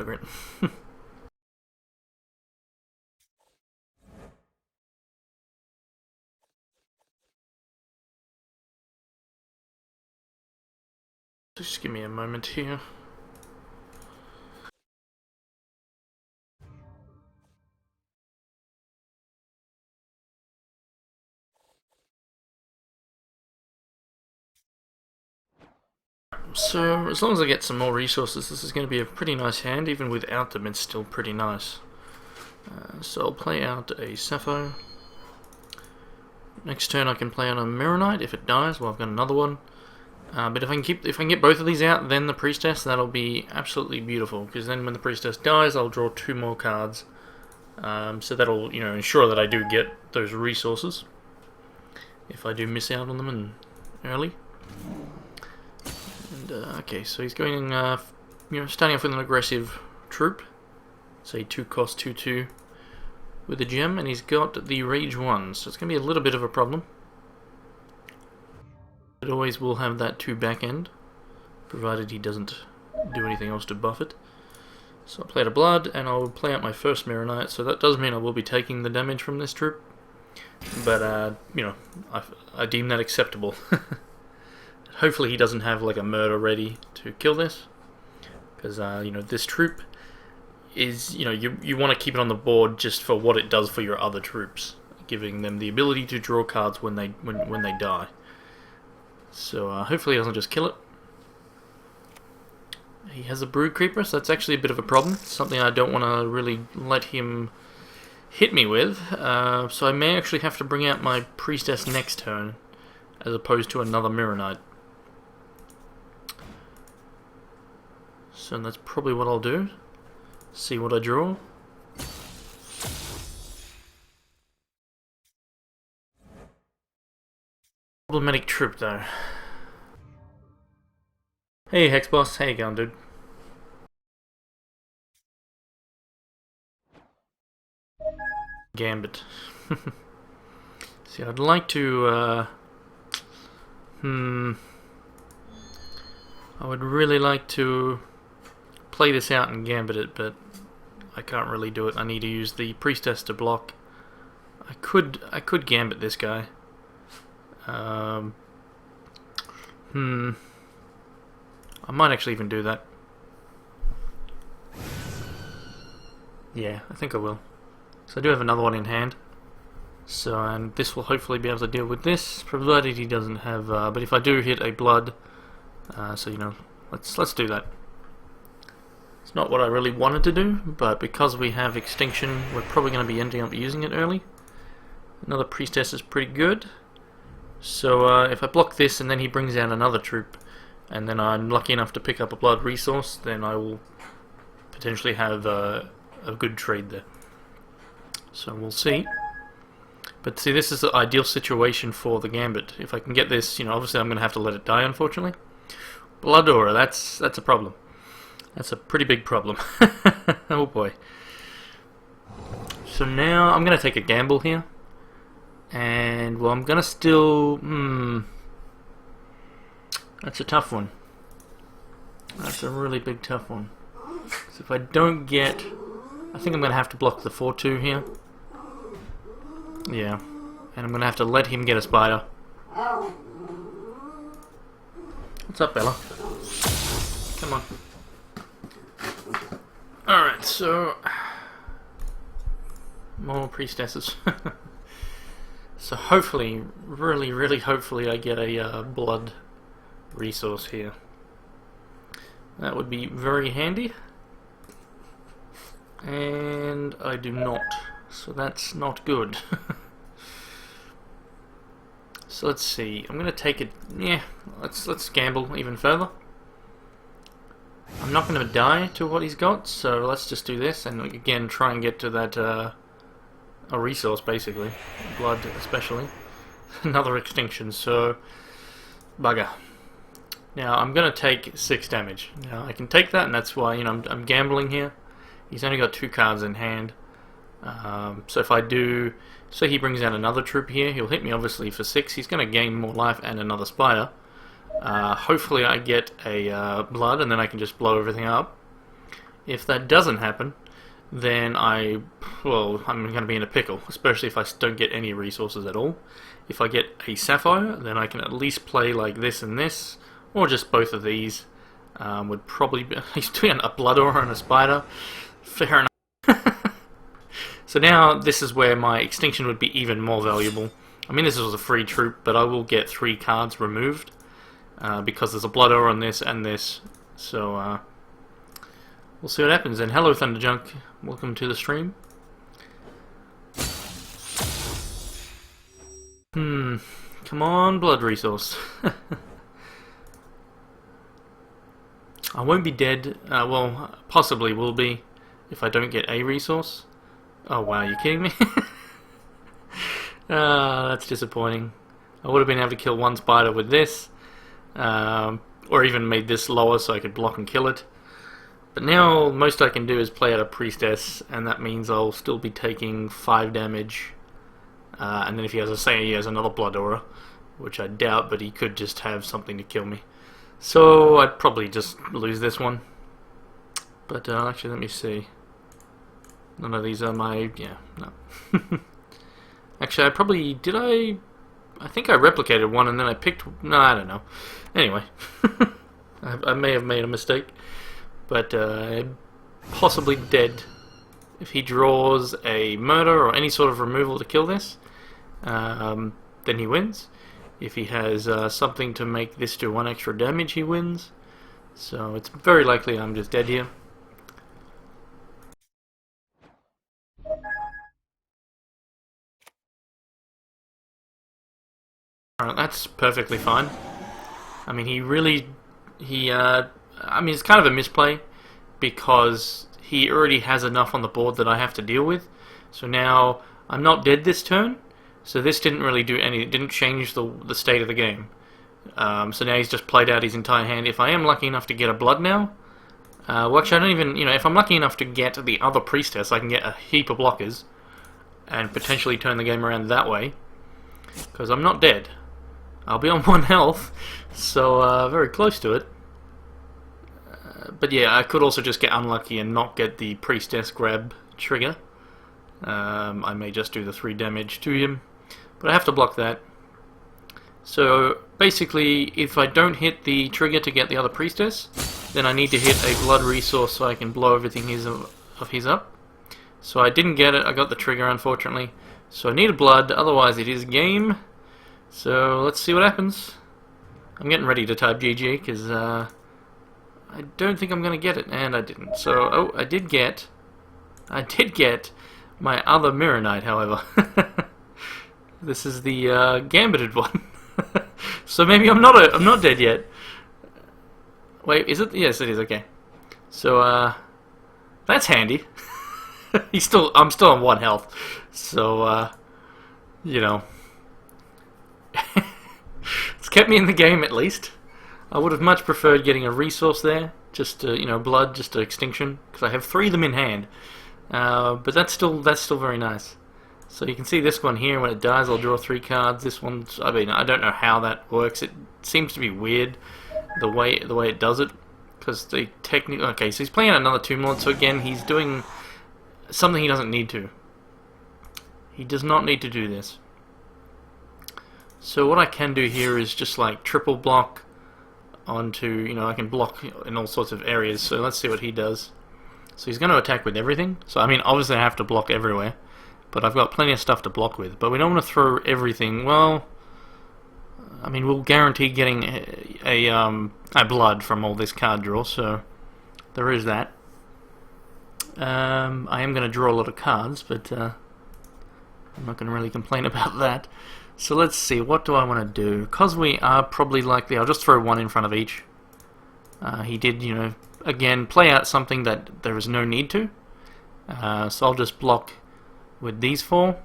bugger it. Just give me a moment here. So, as long as I get some more resources, this is going to be a pretty nice hand. Even without them, it's still pretty nice. So I'll play out a Sapphire. Next turn I can play on a Mirror Knight. If it dies, well, I've got another one. But if I can get both of these out, then the Priestess, that'll be absolutely beautiful. Because then when the Priestess dies, I'll draw 2 more cards. So that'll, ensure that I do get those resources. If I do miss out on them early. And, okay, so he's going, starting off with an aggressive troop. Say 2 cost 2/2 with a gem, and he's got the Rage 1, so it's going to be a little bit of a problem. It always will have that 2 back end, provided he doesn't do anything else to buff it. So I'll play a Blood, and I'll play out my first Mirror Knight, so that does mean I will be taking the damage from this troop. But, I deem that acceptable. Hopefully he doesn't have like a murder ready to kill this, because this troop is, you want to keep it on the board just for what it does for your other troops, giving them the ability to draw cards when they die. So hopefully he doesn't just kill it. He has a Brood Creeper, so that's actually a bit of a problem. It's something I don't want to really let him hit me with. So I may actually have to bring out my Priestess next turn, as opposed to another Mirror Knight. So that's probably what I'll do. See what I draw. Problematic troop though. Hey Hex Boss, how you going, dude? Gambit. See, I'd like to, I would really like to play this out and gambit it, but I can't really do it. I need to use the Priestess to block. I could gambit this guy. I might actually even do that. Yeah, I think I will. So I do have another one in hand. So, and this will hopefully be able to deal with this, provided he doesn't have, but if I do hit a Blood, so let's do that. It's not what I really wanted to do, but because we have Extinction, we're probably going to be ending up using it early. Another Priestess is pretty good. So if I block this and then he brings out another troop, and then I'm lucky enough to pick up a Blood resource, then I will potentially have a good trade there. So we'll see. But see, this is the ideal situation for the Gambit. If I can get this, obviously I'm going to have to let it die, unfortunately. Blood Aura, that's a problem. That's a pretty big problem. Oh boy. So now I'm going to take a gamble here. And, well, I'm going to still... That's a tough one. That's a really big tough one. So if I don't get... I think I'm going to have to block the 4/2 here. Yeah. And I'm going to have to let him get a spider. What's up, Bella? Come on. Alright, so... More Priestesses. So hopefully, really hopefully I get a Blood resource here. That would be very handy. And I do not. So that's not good. So let's see. I'm gonna take it. Yeah, let's gamble even further. I'm not gonna die to what he's got, so let's just do this and again try and get to that a resource basically, Blood especially. Another Extinction. So bugger. Now I'm gonna take 6 damage. Now I can take that, and that's why I'm gambling here. He's only got 2 cards in hand. So if I do, say he brings out another troop here, he'll hit me obviously for 6. He's going to gain more life and another spider. Hopefully I get a Blood and then I can just blow everything up. If that doesn't happen, then I'm going to be in a pickle, especially if I don't get any resources at all. If I get a sapphire, then I can at least play like this and this, or just both of these. Would probably be... He's doing a blood aura and a spider. Fair enough. So now this is where my extinction would be even more valuable. I mean, this was a free troop, but I will get 3 cards removed because there's a blood aura on this and this. So we'll see what happens. And hello, Thunderjunk. Welcome to the stream. Come on, blood resource. I won't be dead. Well, possibly will be if I don't get a resource. Oh wow, you kidding me? That's disappointing. I would have been able to kill 1 spider with this, or even made this lower so I could block and kill it. But now most I can do is play out a priestess, and that means I'll still be taking 5 damage. And then if he has he has another blood aura, which I doubt, but he could just have something to kill me. So I'd probably just lose this one. But actually, let me see. None of these are my... yeah, no. Actually, I probably... did I think I replicated one and then I picked... no, I don't know. Anyway. I may have made a mistake. But possibly dead. If he draws a murder or any sort of removal to kill this, then he wins. If he has something to make this do 1 extra damage, he wins. So it's very likely I'm just dead here. Alright, that's perfectly fine. I mean, I mean, it's kind of a misplay because he already has enough on the board that I have to deal with. So now I'm not dead this turn. So this didn't really do it didn't change the state of the game. So now he's just played out his entire hand. If I am lucky enough to get a blood now, well actually I don't even, if I'm lucky enough to get the other priestess, I can get a heap of blockers and potentially turn the game around that way. Because I'm not dead. I'll be on 1 health, so very close to it. But yeah, I could also just get unlucky and not get the priestess grab trigger. I may just do the 3 damage to him, but I have to block that. So basically, if I don't hit the trigger to get the other priestess, then I need to hit a blood resource so I can blow everything of his up. So I didn't get it, I got the trigger unfortunately. So I need a blood, otherwise it is game. So let's see what happens. I'm getting ready to type GG because I don't think I'm going to get it, and I didn't. So, oh, I did get my other Mirror Knight, however. This is the gambited one. So maybe I'm not dead yet. Wait, is it? Yes, it is. Okay. So that's handy. I'm still on 1 health. So it's kept me in the game at least. I would have much preferred getting a resource there, just to, blood, just to extinction, because I have 3 of them in hand. But that's still very nice. So you can see this one here, when it dies I'll draw 3 cards. This one's, I mean, I don't know how that works. It seems to be weird the way it does it, because the technique. Okay, so he's playing another Tomb Lord. So again, he's doing something he doesn't need to. He does not need to do this. So what I can do here is just like triple block onto, I can block in all sorts of areas. So let's see what he does. So he's going to attack with everything. So I mean, obviously I have to block everywhere, but I've got plenty of stuff to block with. But we don't want to throw everything. Well, I mean, we'll guarantee getting a blood from all this card draw. So there is that. I am going to draw a lot of cards, but I'm not going to really complain about that. So let's see, what do I want to do? Because we are probably likely, I'll just throw 1 in front of each. He did, again, play out something that there is no need to. So I'll just block with these 4.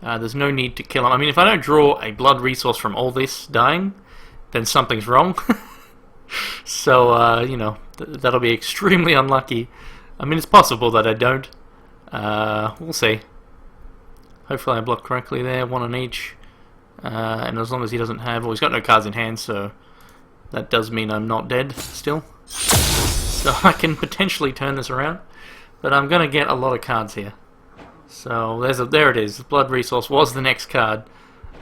There's no need to kill him. I mean, if I don't draw a blood resource from all this dying, then something's wrong. So, that'll be extremely unlucky. I mean, it's possible that I don't. We'll see. Hopefully I block correctly there, 1 on each. And as long as he doesn't have... well, he's got no cards in hand, so that does mean I'm not dead still. So So I can potentially turn this around, but I'm going to get a lot of cards here. So there it is. The Blood Resource was the next card,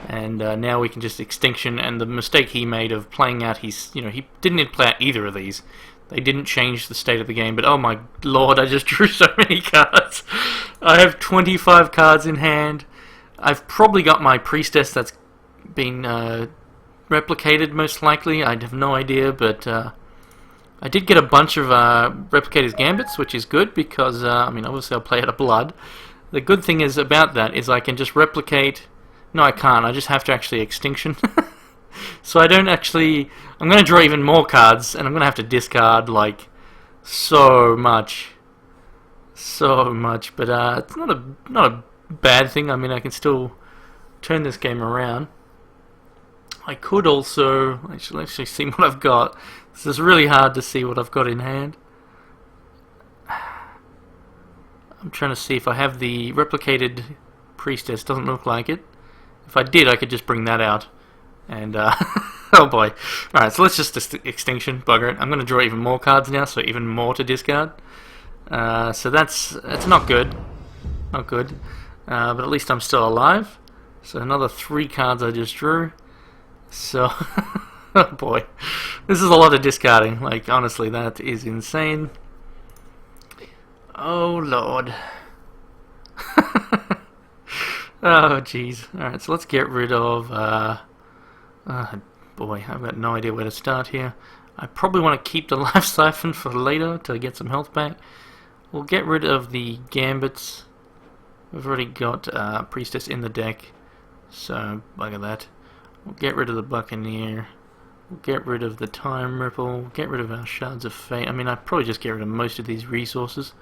and now we can just Extinction. And the mistake he made of playing out his, he didn't need to play out either of these. They didn't change the state of the game, but oh my lord, I just drew so many cards. I have 25 cards in hand. I've probably got my Priestess that's been replicated, most likely. I have no idea, but I did get a bunch of Replicators Gambits, which is good, because, obviously I'll play out of Blood. The good thing is about that is I can just replicate... No, I can't. I just have to actually Extinction. So I don't actually... I'm going to draw even more cards, and I'm going to have to discard, like, so much. So much. But it's not a bad thing. I mean, I can still turn this game around. I could also... Actually see what I've got. This is really hard to see what I've got in hand. I'm trying to see if I have the replicated Priestess. Doesn't look like it. If I did, I could just bring that out. And, oh boy. Alright, so let's just Extinction, bugger it. I'm going to draw even more cards now, so even more to discard. So that's not good. Not good. But at least I'm still alive. So another 3 cards I just drew. So, oh boy. This is a lot of discarding. Like, honestly, that is insane. Oh lord. Oh jeez. Alright, so let's get rid of... boy, I've got no idea where to start here. I probably want to keep the Life Siphon for later to get some health back. We'll get rid of the Gambits. We've already got Priestess in the deck, so bugger that. We'll get rid of the Buccaneer. We'll get rid of the Time Ripple. We'll get rid of our Shards of Fate. I mean, I'd probably just get rid of most of these resources.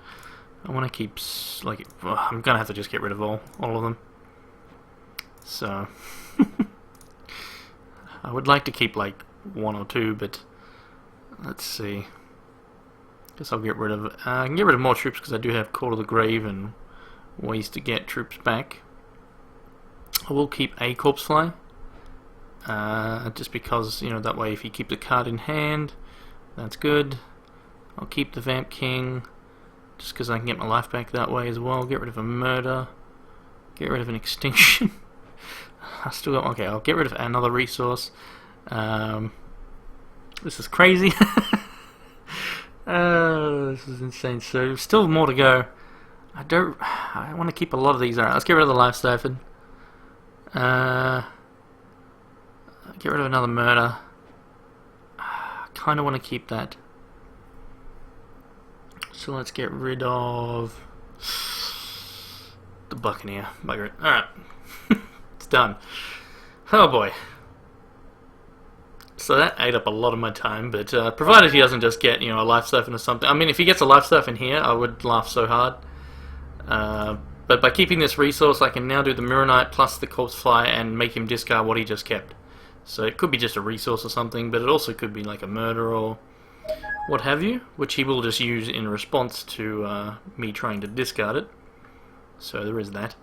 I want to keep, like, well, I'm going to have to just get rid of all of them. So... I would like to keep like 1 or 2, but let's see. Guess I'll get rid of. I can get rid of more troops because I do have Call to the Grave and ways to get troops back. I will keep a Corpse Fly, just because that way if you keep the card in hand, that's good. I'll keep the Vamp King, just because I can get my life back that way as well. Get rid of a Murder. Get rid of an Extinction. I still got... Okay, I'll get rid of another resource. This is crazy. This is insane. So, still more to go. I want to keep a lot of these. Alright, let's get rid of the Life Siphon. Get rid of another Murder. I kind of want to keep that. So, let's get rid of... the Buccaneer. Bugger it. Alright. It's done. Oh boy. So that ate up a lot of my time, but provided he doesn't just get, a Life Siphon or something. I mean, if he gets a Life Siphon here, I would laugh so hard. But by keeping this resource, I can now do the Mirror Knight plus the Corpse Fly and make him discard what he just kept. So it could be just a resource or something, but it also could be like a murder or what have you, which he will just use in response to me trying to discard it. So there is that.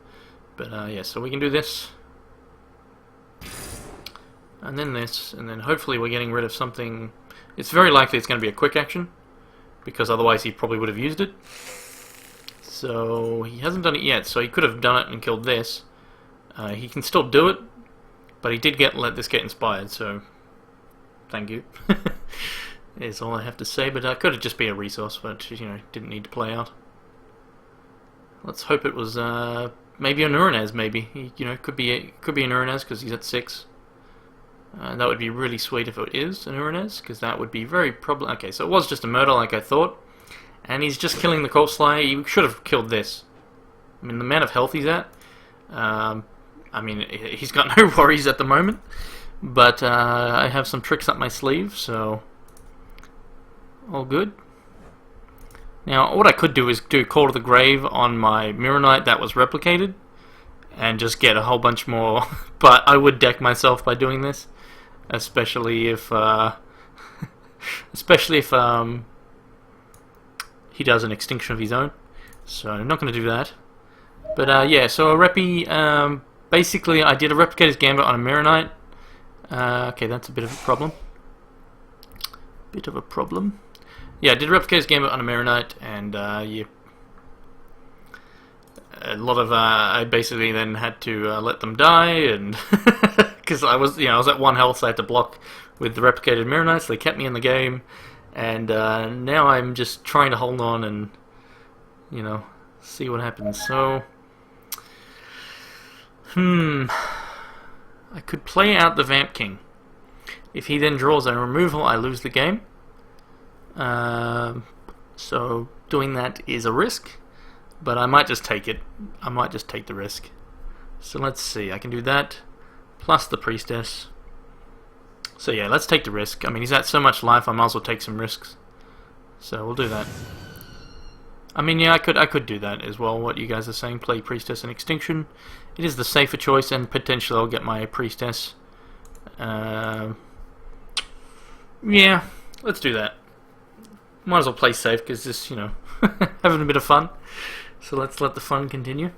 But yeah, so we can do this. And then this, and then hopefully we're getting rid of something. It's very likely it's going to be a quick action, because otherwise he probably would have used it. So he hasn't done it yet, so he could have done it and killed this. He can still do it, but he did let this get inspired, so thank you. Is all I have to say, but could have just been a resource, but didn't need to play out. Let's hope it was maybe a Uranus, maybe. Could be a Uranus because he's at 6. That would be really sweet if it is an Uranus, because that would be very Okay, so it was just a murder like I thought, and he's just killing the Corpse Fly. He should have killed this. I mean, the amount of health he's at. I mean, he's got no worries at the moment, but I have some tricks up my sleeve, so all good. Now, what I could do is do Call to the Grave on my Mirror Knight that was replicated, and just get a whole bunch more, but I would deck myself by doing this, especially if he does an Extinction of his own. So I'm not going to do that. But yeah, so a Reppy, basically I did a Replicator's Gambit on a Mirror Knight. Okay, that's a bit of a problem. yeah, I did Replicator's Gambit on a Mirror Knight, and yeah, a lot of I basically then had to let them die, and because I was at 1 health, so I had to block with the Replicated Mirror Knights. They kept me in the game, and now I'm just trying to hold on and see what happens. So, I could play out the Vamp King. If he then draws a removal, I lose the game. So doing that is a risk, but I might just take it. I might just take the risk. So let's see. I can do that plus the Priestess. So yeah, let's take the risk. I mean, he's at so much life, I might as well take some risks. So we'll do that. I mean, yeah, I could do that as well. What you guys are saying, play Priestess and Extinction. It is the safer choice, and potentially I'll get my Priestess. Yeah, let's do that. Might as well play safe, because this, having a bit of fun. So let's let the fun continue.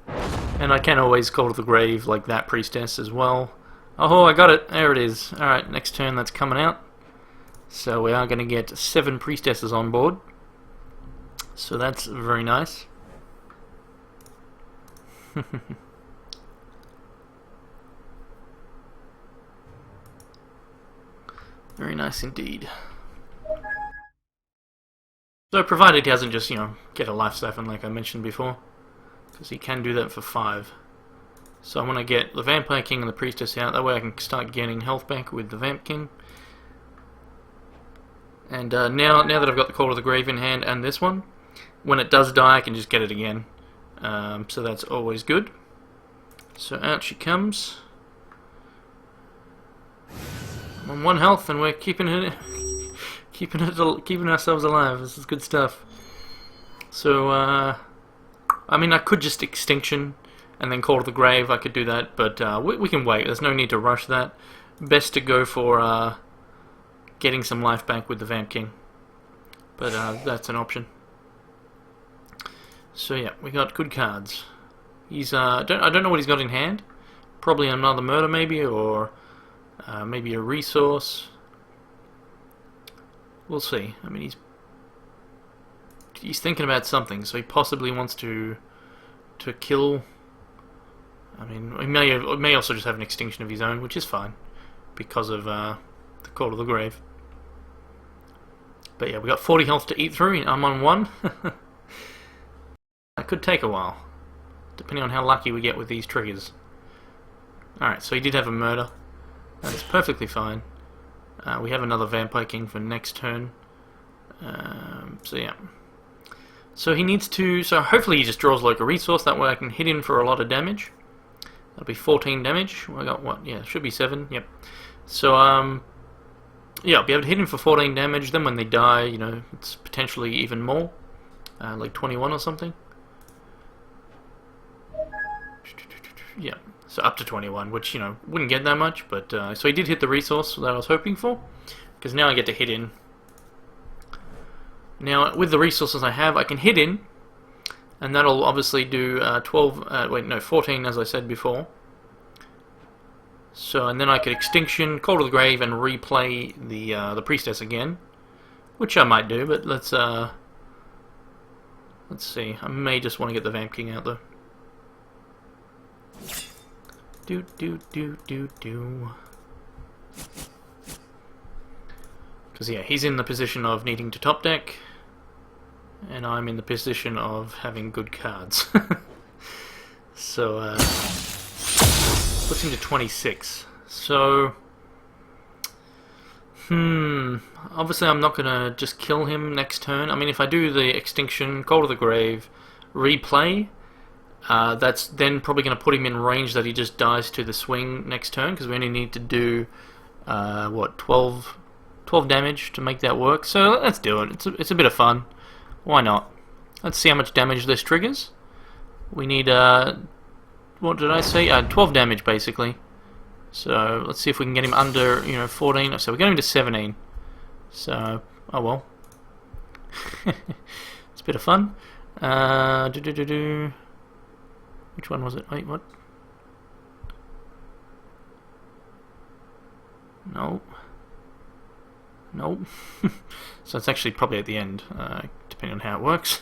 And I can always call to the grave like that Priestess as well. Oh, I got it. There it is. Alright, next turn that's coming out. So we are going to get 7 Priestesses on board. So that's very nice. Very nice indeed. So provided he doesn't just, get a life siphon like I mentioned before. Because he can do that for 5. So I'm going to get the Vampire King and the Priestess out. That way I can start getting health back with the Vamp King. And now that I've got the Call to the Grave in hand and this one, when it does die I can just get it again. So that's always good. So out she comes. I'm on 1 health and we're keeping ourselves alive. This is good stuff. So I mean, I could just Extinction and then Call to the Grave. I could do that, but we can wait. There's no need to rush that. Best to go for getting some life back with the Vamp King. But that's an option. So yeah, we got good cards. He's I don't know what he's got in hand. Probably another murder maybe, or maybe a resource. We'll see. I mean, he's thinking about something, so he possibly wants to kill. I mean, he may also just have an Extinction of his own, which is fine because of the Call to the Grave. But yeah, we got 40 health to eat through. I'm on 1. That could take a while, depending on how lucky we get with these triggers. Alright, so he did have a murder. That's perfectly fine. We have another Vampire King for next turn. So yeah. So he needs to... So hopefully he just draws like a resource. That way I can hit him for a lot of damage. That'll be 14 damage. I got what? Yeah, it should be 7. Yep. So, yeah, I'll be able to hit him for 14 damage. Then when they die, it's potentially even more. Like 21 or something. Yeah, so up to 21, which, wouldn't get that much, but, so he did hit the resource that I was hoping for, because now I get to hit in. Now, with the resources I have, I can hit in, and that'll obviously do 14, as I said before. So, and then I could Extinction, Call to the Grave, and replay the Priestess again, which I might do, but let's see. I may just want to get the Vamp King out, though. Because, yeah, he's in the position of needing to top deck, and I'm in the position of having good cards. So, puts him to 26. So, obviously I'm not going to just kill him next turn. I mean, if I do the Extinction, Call to the Grave, replay, that's then probably going to put him in range that he just dies to the swing next turn, because we only need to do, 12 damage to make that work. So let's do it. It's a bit of fun. Why not? Let's see how much damage this triggers. We need, what did I say? 12 damage, basically. So let's see if we can get him under, 14. So we're going to 17. So, oh well. It's a bit of fun. Which one was it? Wait, what? No. Nope. So it's actually probably at the end, depending on how it works.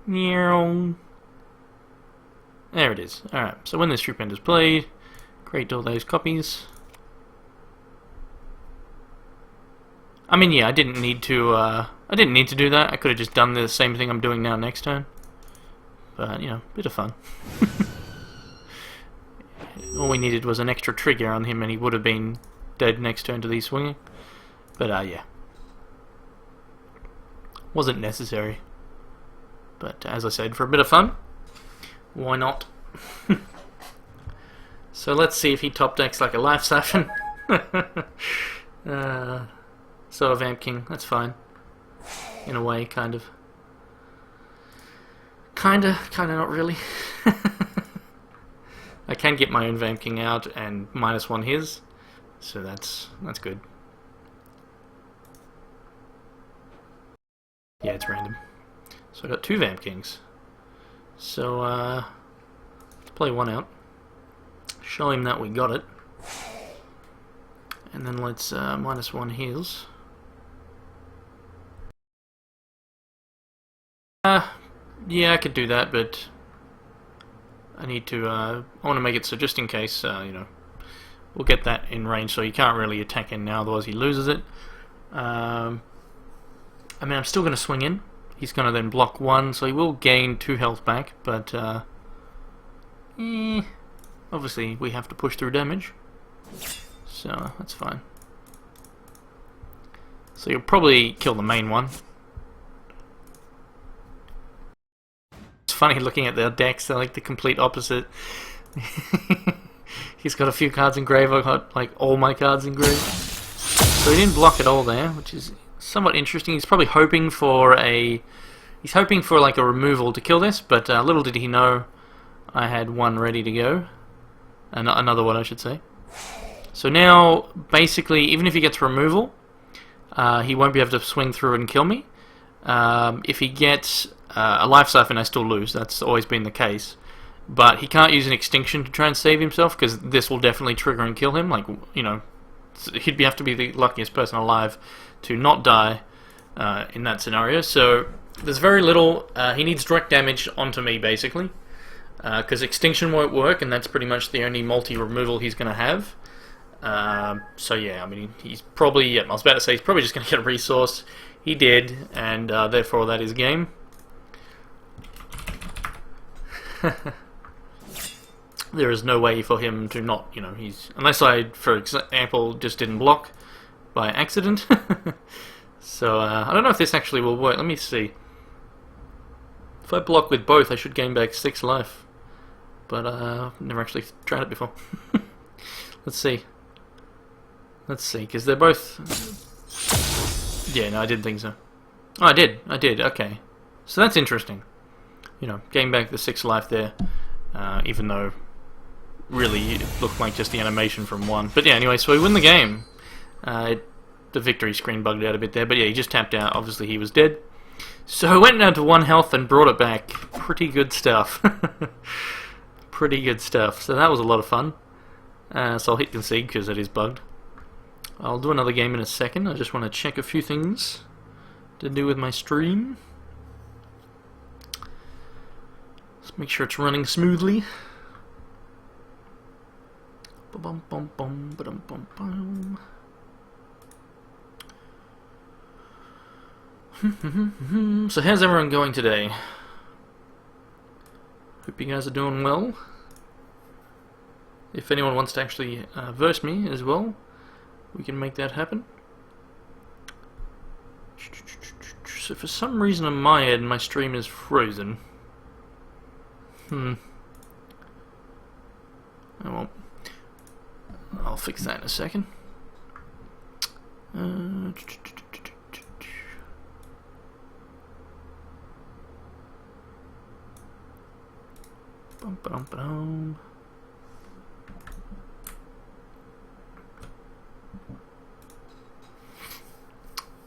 There it is. Alright, so when this troop end is played, create all those copies. I mean, yeah, I didn't need to do that. I could have just done the same thing I'm doing now next turn. But, you know, bit of fun. All we needed was an extra trigger on him and he would have been dead next turn to these swinging. But, yeah. Wasn't necessary. But, as I said, for a bit of fun, why not? So let's see if he top decks like a Life Siphon. So a Vamp King, that's fine. In a way, kind of. Kinda not really. I can get my own Vamp King out and -1 his, so that's good. Yeah, it's random. So I got 2 Vamp Kings. So let's play one out. Show him that we got it. And then let's -1 his. Yeah, I could do that, but I need to, I want to make it so just in case, you know, we'll get that in range so he can't really attack in now, otherwise he loses it. I mean, I'm still going to swing in. He's going to then block 1, so he will gain 2 health back, but, obviously we have to push through damage, so that's fine. So you'll probably kill the main one. It's funny looking at their decks, they're like the complete opposite. He's got a few cards engraved, I've got like all my cards engraved. So he didn't block at all there, which is somewhat interesting. He's probably hoping for like a removal to kill this, but little did he know I had one ready to go. Another one, I should say. So now, basically, even if he gets removal, he won't be able to swing through and kill me. If he gets a Life Siphon, I still lose. That's always been the case. But he can't use an Extinction to try and save himself, because this will definitely trigger and kill him. Like, you know, he'd have to be the luckiest person alive to not die in that scenario. So there's very little. He needs direct damage onto me, basically, because Extinction won't work, and that's pretty much the only multi-removal he's going to have. So yeah, I mean, he's probably, yeah, I was about to say, he's probably just going to get a resource. He did, and therefore that is game. There is no way for him to not, you know, unless I, for example, just didn't block by accident. So, I don't know if this actually will work. Let me see. If I block with both, I should gain back 6 life. But, I've never actually tried it before. Let's see. Let's see, because they're both... Yeah, no, I didn't think so. Oh, I did, okay. So that's interesting. You know, gain back the 6 life there, even though really it looked like just the animation from 1. But yeah, anyway, so we win the game. The victory screen bugged out a bit there, but yeah, he just tapped out. Obviously he was dead. So I went down to 1 health and brought it back. Pretty good stuff. Pretty good stuff. So that was a lot of fun. So I'll hit concede because it is bugged. I'll do another game in a second. I just want to check a few things to do with my stream. Let's make sure it's running smoothly. Bum bum bum bum bum bum. So how's everyone going today? Hope you guys are doing well. If anyone wants to actually verse me as well, we can make that happen. So for some reason on my end, my stream is frozen. Oh well. I'll fix that in a second.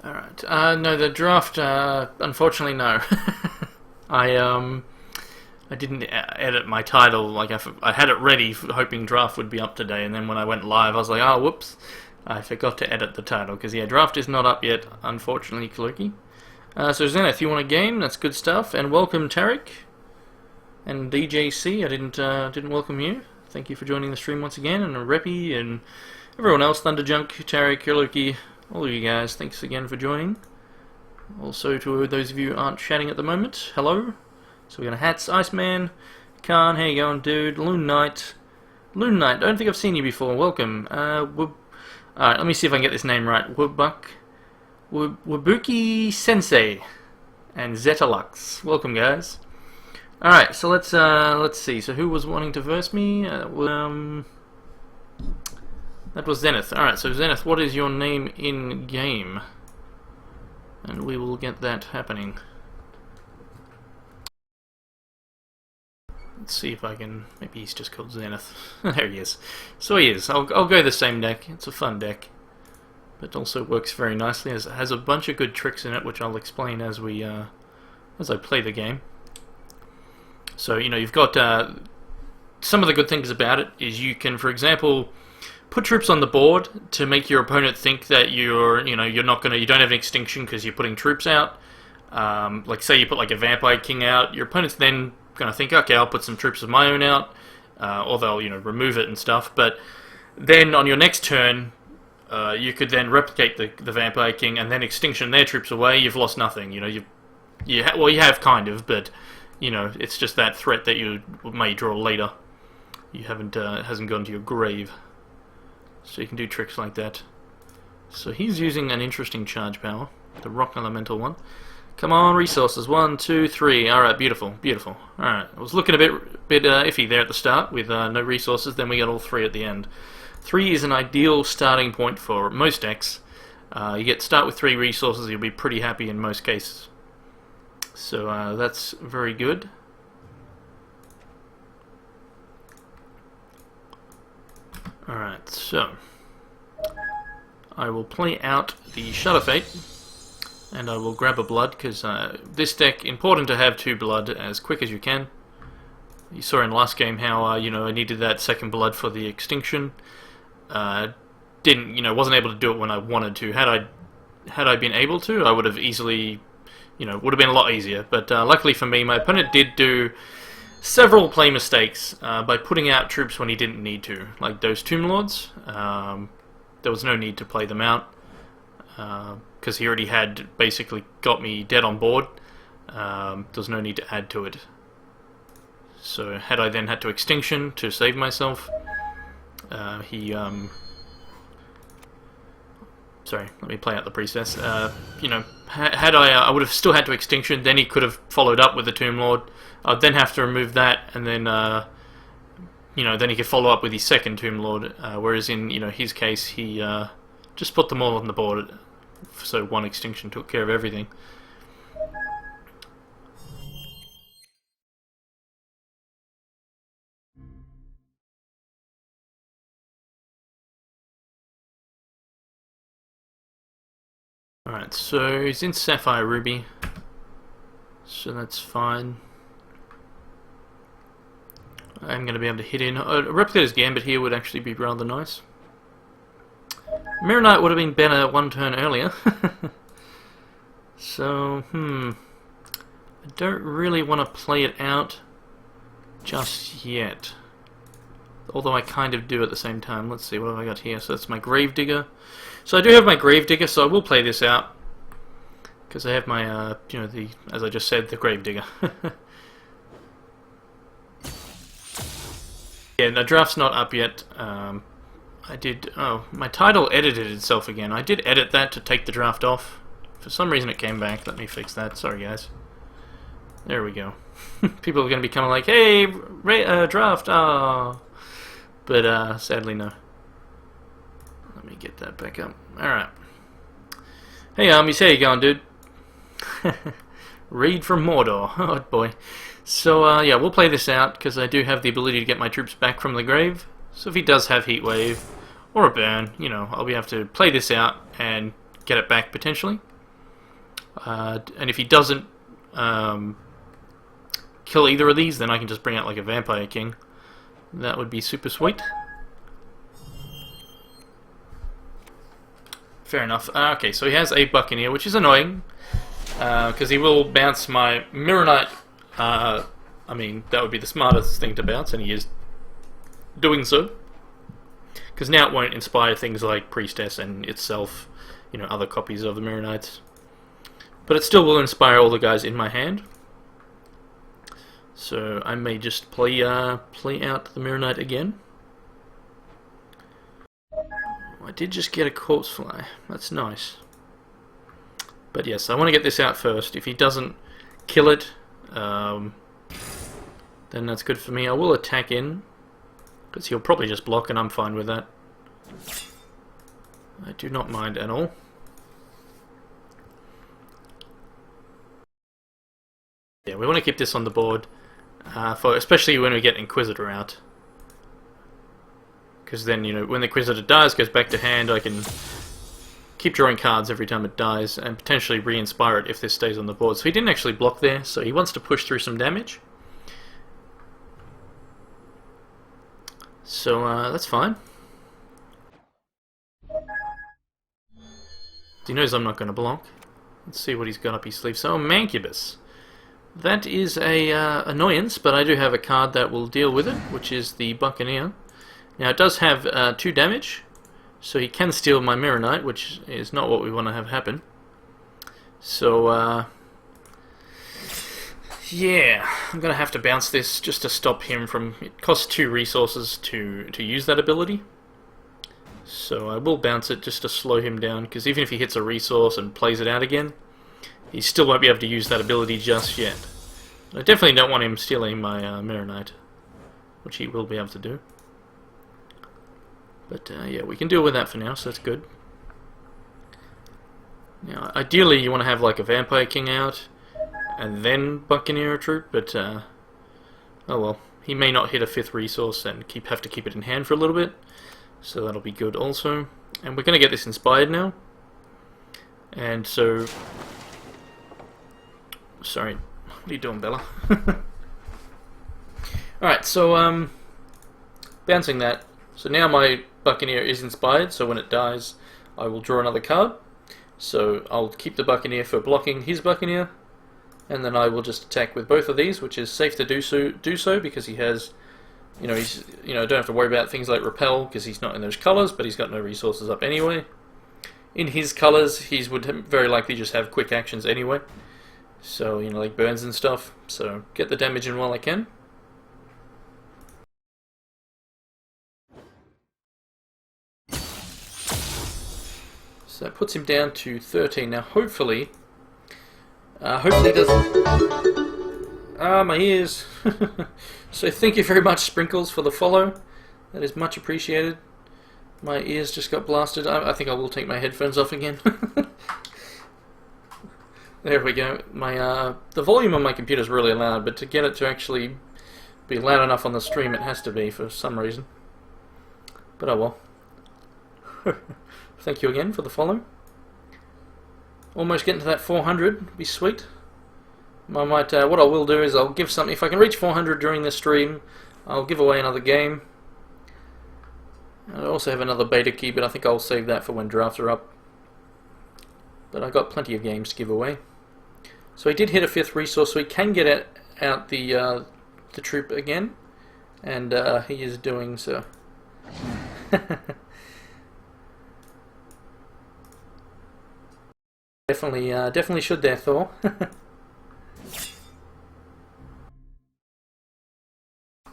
Alright, no, the draft, unfortunately no. I didn't edit my title, like I had it ready hoping draft would be up today, and then when I went live I was like, oh whoops, I forgot to edit the title, because yeah, draft is not up yet, unfortunately, Kaluki. So Zenith, you want a game? That's good stuff. And welcome Tarek. And DJC, I didn't welcome you. Thank you for joining the stream once again. And Reppy and everyone else, Thunderjunk, Tarek, Kaluki, all of you guys, thanks again for joining. Also to those of you who aren't chatting at the moment, hello. So we're going to Hats, Iceman, Khan, how you going, dude? Loon Knight, I don't think I've seen you before. Welcome. Alright, let me see if I can get this name right. Wabuki Sensei and Zetalux. Welcome, guys. Alright, so let's see. So who was wanting to verse me? That was Zenith. Alright, so Zenith, what is your name in game? And we will get that happening. Let's see if I can... Maybe he's just called Zenith. There he is. So he is. I'll go the same deck. It's a fun deck. But also works very nicely. It has a bunch of good tricks in it, which I'll explain as I play the game. So, you know, you've got... some of the good things about it is you can, for example, put troops on the board to make your opponent think that you don't have an extinction because you're putting troops out. Like, say you put like a Vampire King out, your opponent's then going to think, okay, I'll put some troops of my own out, or they'll, you know, remove it and stuff. But then on your next turn, you could then replicate the Vampire King and then extinction their troops away. You've lost nothing. You know, you have kind of, but you know, it's just that threat that you may draw later. You haven't it hasn't gone to your grave, so you can do tricks like that. So he's using an interesting charge power, the Rock Elemental one. Come on, resources. 1, 2, 3. Alright, beautiful, beautiful. Alright, I was looking a bit iffy there at the start with no resources, then we got all 3 at the end. 3 is an ideal starting point for most decks. You start with 3 resources, you'll be pretty happy in most cases. So that's very good. Alright, so I will play out the Shudder Fate. And I will grab a blood, because this deck, important to have 2 blood as quick as you can. You saw in last game how, you know, I needed that 2nd blood for the extinction. Wasn't able to do it when I wanted to. Had I been able to, I would have easily, you know, would have been a lot easier. But luckily for me, my opponent did do several play mistakes by putting out troops when he didn't need to. Like those Tomb Lords, there was no need to play them out. Because he already had basically got me dead on board. There's no need to add to it. So had I then had to extinction to save myself, sorry, let me play out the priestess. You know, had I would have still had to extinction. Then he could have followed up with the Tomb Lord. I'd then have to remove that, and then you know, then he could follow up with his 2nd Tomb Lord. Whereas in, you know, his case, he just put them all on the board. So 1 extinction took care of everything. Alright, so he's in Sapphire Ruby. So that's fine. I'm going to be able to hit in. Replicator's Gambit here would actually be rather nice. Mirror Knight would have been better 1 turn earlier. So, I don't really want to play it out just yet. Although I kind of do at the same time. Let's see, what have I got here? So that's my Gravedigger. So I do have my Gravedigger, so I will play this out. Because I have my, you know, as I just said, the Gravedigger. Yeah, the draft's not up yet. My title edited itself again. I did edit that to take the draft off. For some reason it came back. Let me fix that. Sorry, guys. There we go. People are going to be coming like, hey, draft, But, sadly, no. Let me get that back up. Alright. Hey, Armies, how you going, dude? Read from Mordor. Oh, boy. So, yeah, we'll play this out, because I do have the ability to get my troops back from the grave. So if he does have Heatwave, or a burn, you know, I'll be able to play this out and get it back, potentially. And if he doesn't kill either of these, then I can just bring out like a Vampire King. That would be super sweet. Fair enough. Okay, so he has a Buccaneer, which is annoying, because he will bounce my Mirror Knight. I mean, that would be the smartest thing to bounce, and he is doing so. Because now it won't inspire things like Priestess and itself, you know, other copies of the Mirror Knights. But it still will inspire all the guys in my hand. So I may just play out the Mirror Knight again. I did just get a Corpse Fly. That's nice. But yes, I want to get this out first. If he doesn't kill it, then that's good for me. I will attack in, because he'll probably just block, and I'm fine with that. I do not mind at all. Yeah, we want to keep this on the board, for especially when we get Inquisitor out. Because then, you know, when the Inquisitor dies, goes back to hand, I can keep drawing cards every time it dies, and potentially re-inspire it if this stays on the board. So he didn't actually block there, so he wants to push through some damage. So, that's fine. He knows I'm not going to block. Let's see what he's got up his sleeve. So, Mancubus. That is a annoyance, but I do have a card that will deal with it, which is the Buccaneer. Now, it does have 2 damage, so he can steal my Mirror Knight, which is not what we want to have happen. So, yeah, I'm going to have to bounce this just to stop him from... It costs 2 resources to use that ability. So I will bounce it just to slow him down, because even if he hits a resource and plays it out again, he still won't be able to use that ability just yet. I definitely don't want him stealing my Mirror Knight, which he will be able to do. But yeah, we can deal with that for now, so that's good. Now, ideally you want to have like a Vampire King out, and then Buccaneer a troop, but oh well. He may not hit a 5th resource and have to keep it in hand for a little bit, so that'll be good also. And we're going to get this inspired now. And so... Sorry, what are you doing, Bella? Alright, so bouncing that. So now my Buccaneer is inspired, so when it dies I will draw another card. So I'll keep the Buccaneer for blocking his Buccaneer, and then I will just attack with both of these, which is safe to do so because he has, you know, don't have to worry about things like repel because he's not in those colours, but he's got no resources up anyway. In his colours, he would very likely just have quick actions anyway. So, you know, like burns and stuff. So get the damage in while I can. So that puts him down to 13. Now hopefully he doesn't... Ah, my ears! So thank you very much, Sprinkles, for the follow. That is much appreciated. My ears just got blasted. I think I will take my headphones off again. There we go. My the volume on my computer is really loud, but to get it to actually be loud enough on the stream, it has to be for some reason. But oh well. Thank you again for the follow. Almost getting to that 400. Be sweet. I might. What I will do is I'll give some. If I can reach 400 during this stream, I'll give away another game. I also have another beta key, but I think I'll save that for when drafts are up. But I've got plenty of games to give away. So he did hit a 5th resource, so he can get out the troop again, and he is doing so. Definitely should there, Thor.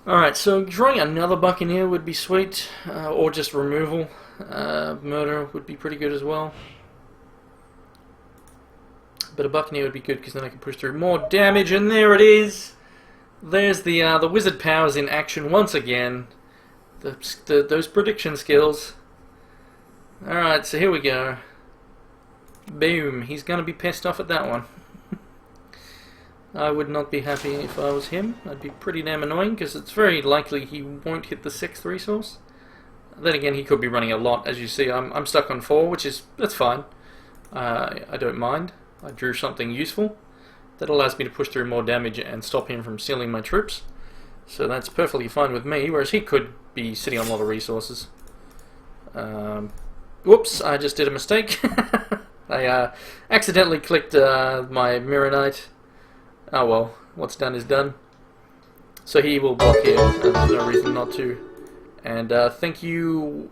Alright, so drawing another Buccaneer would be sweet, or just removal. Murder would be pretty good as well. But a Buccaneer would be good because then I can push through more damage, and there it is! There's the wizard powers in action once again. Those prediction skills. Alright, so here we go. Boom, he's going to be pissed off at that one. I would not be happy if I was him. I'd be pretty damn annoying because it's very likely he won't hit the 6th resource. Then again, he could be running a lot. As you see, I'm stuck on 4, that's fine. I don't mind. I drew something useful. That allows me to push through more damage and stop him from stealing my troops. So that's perfectly fine with me, whereas he could be sitting on a lot of resources. But whoops, I just did a mistake. I accidentally clicked my Mirror Knight. Oh well, what's done is done. So he will block here, there's no reason not to. And thank you,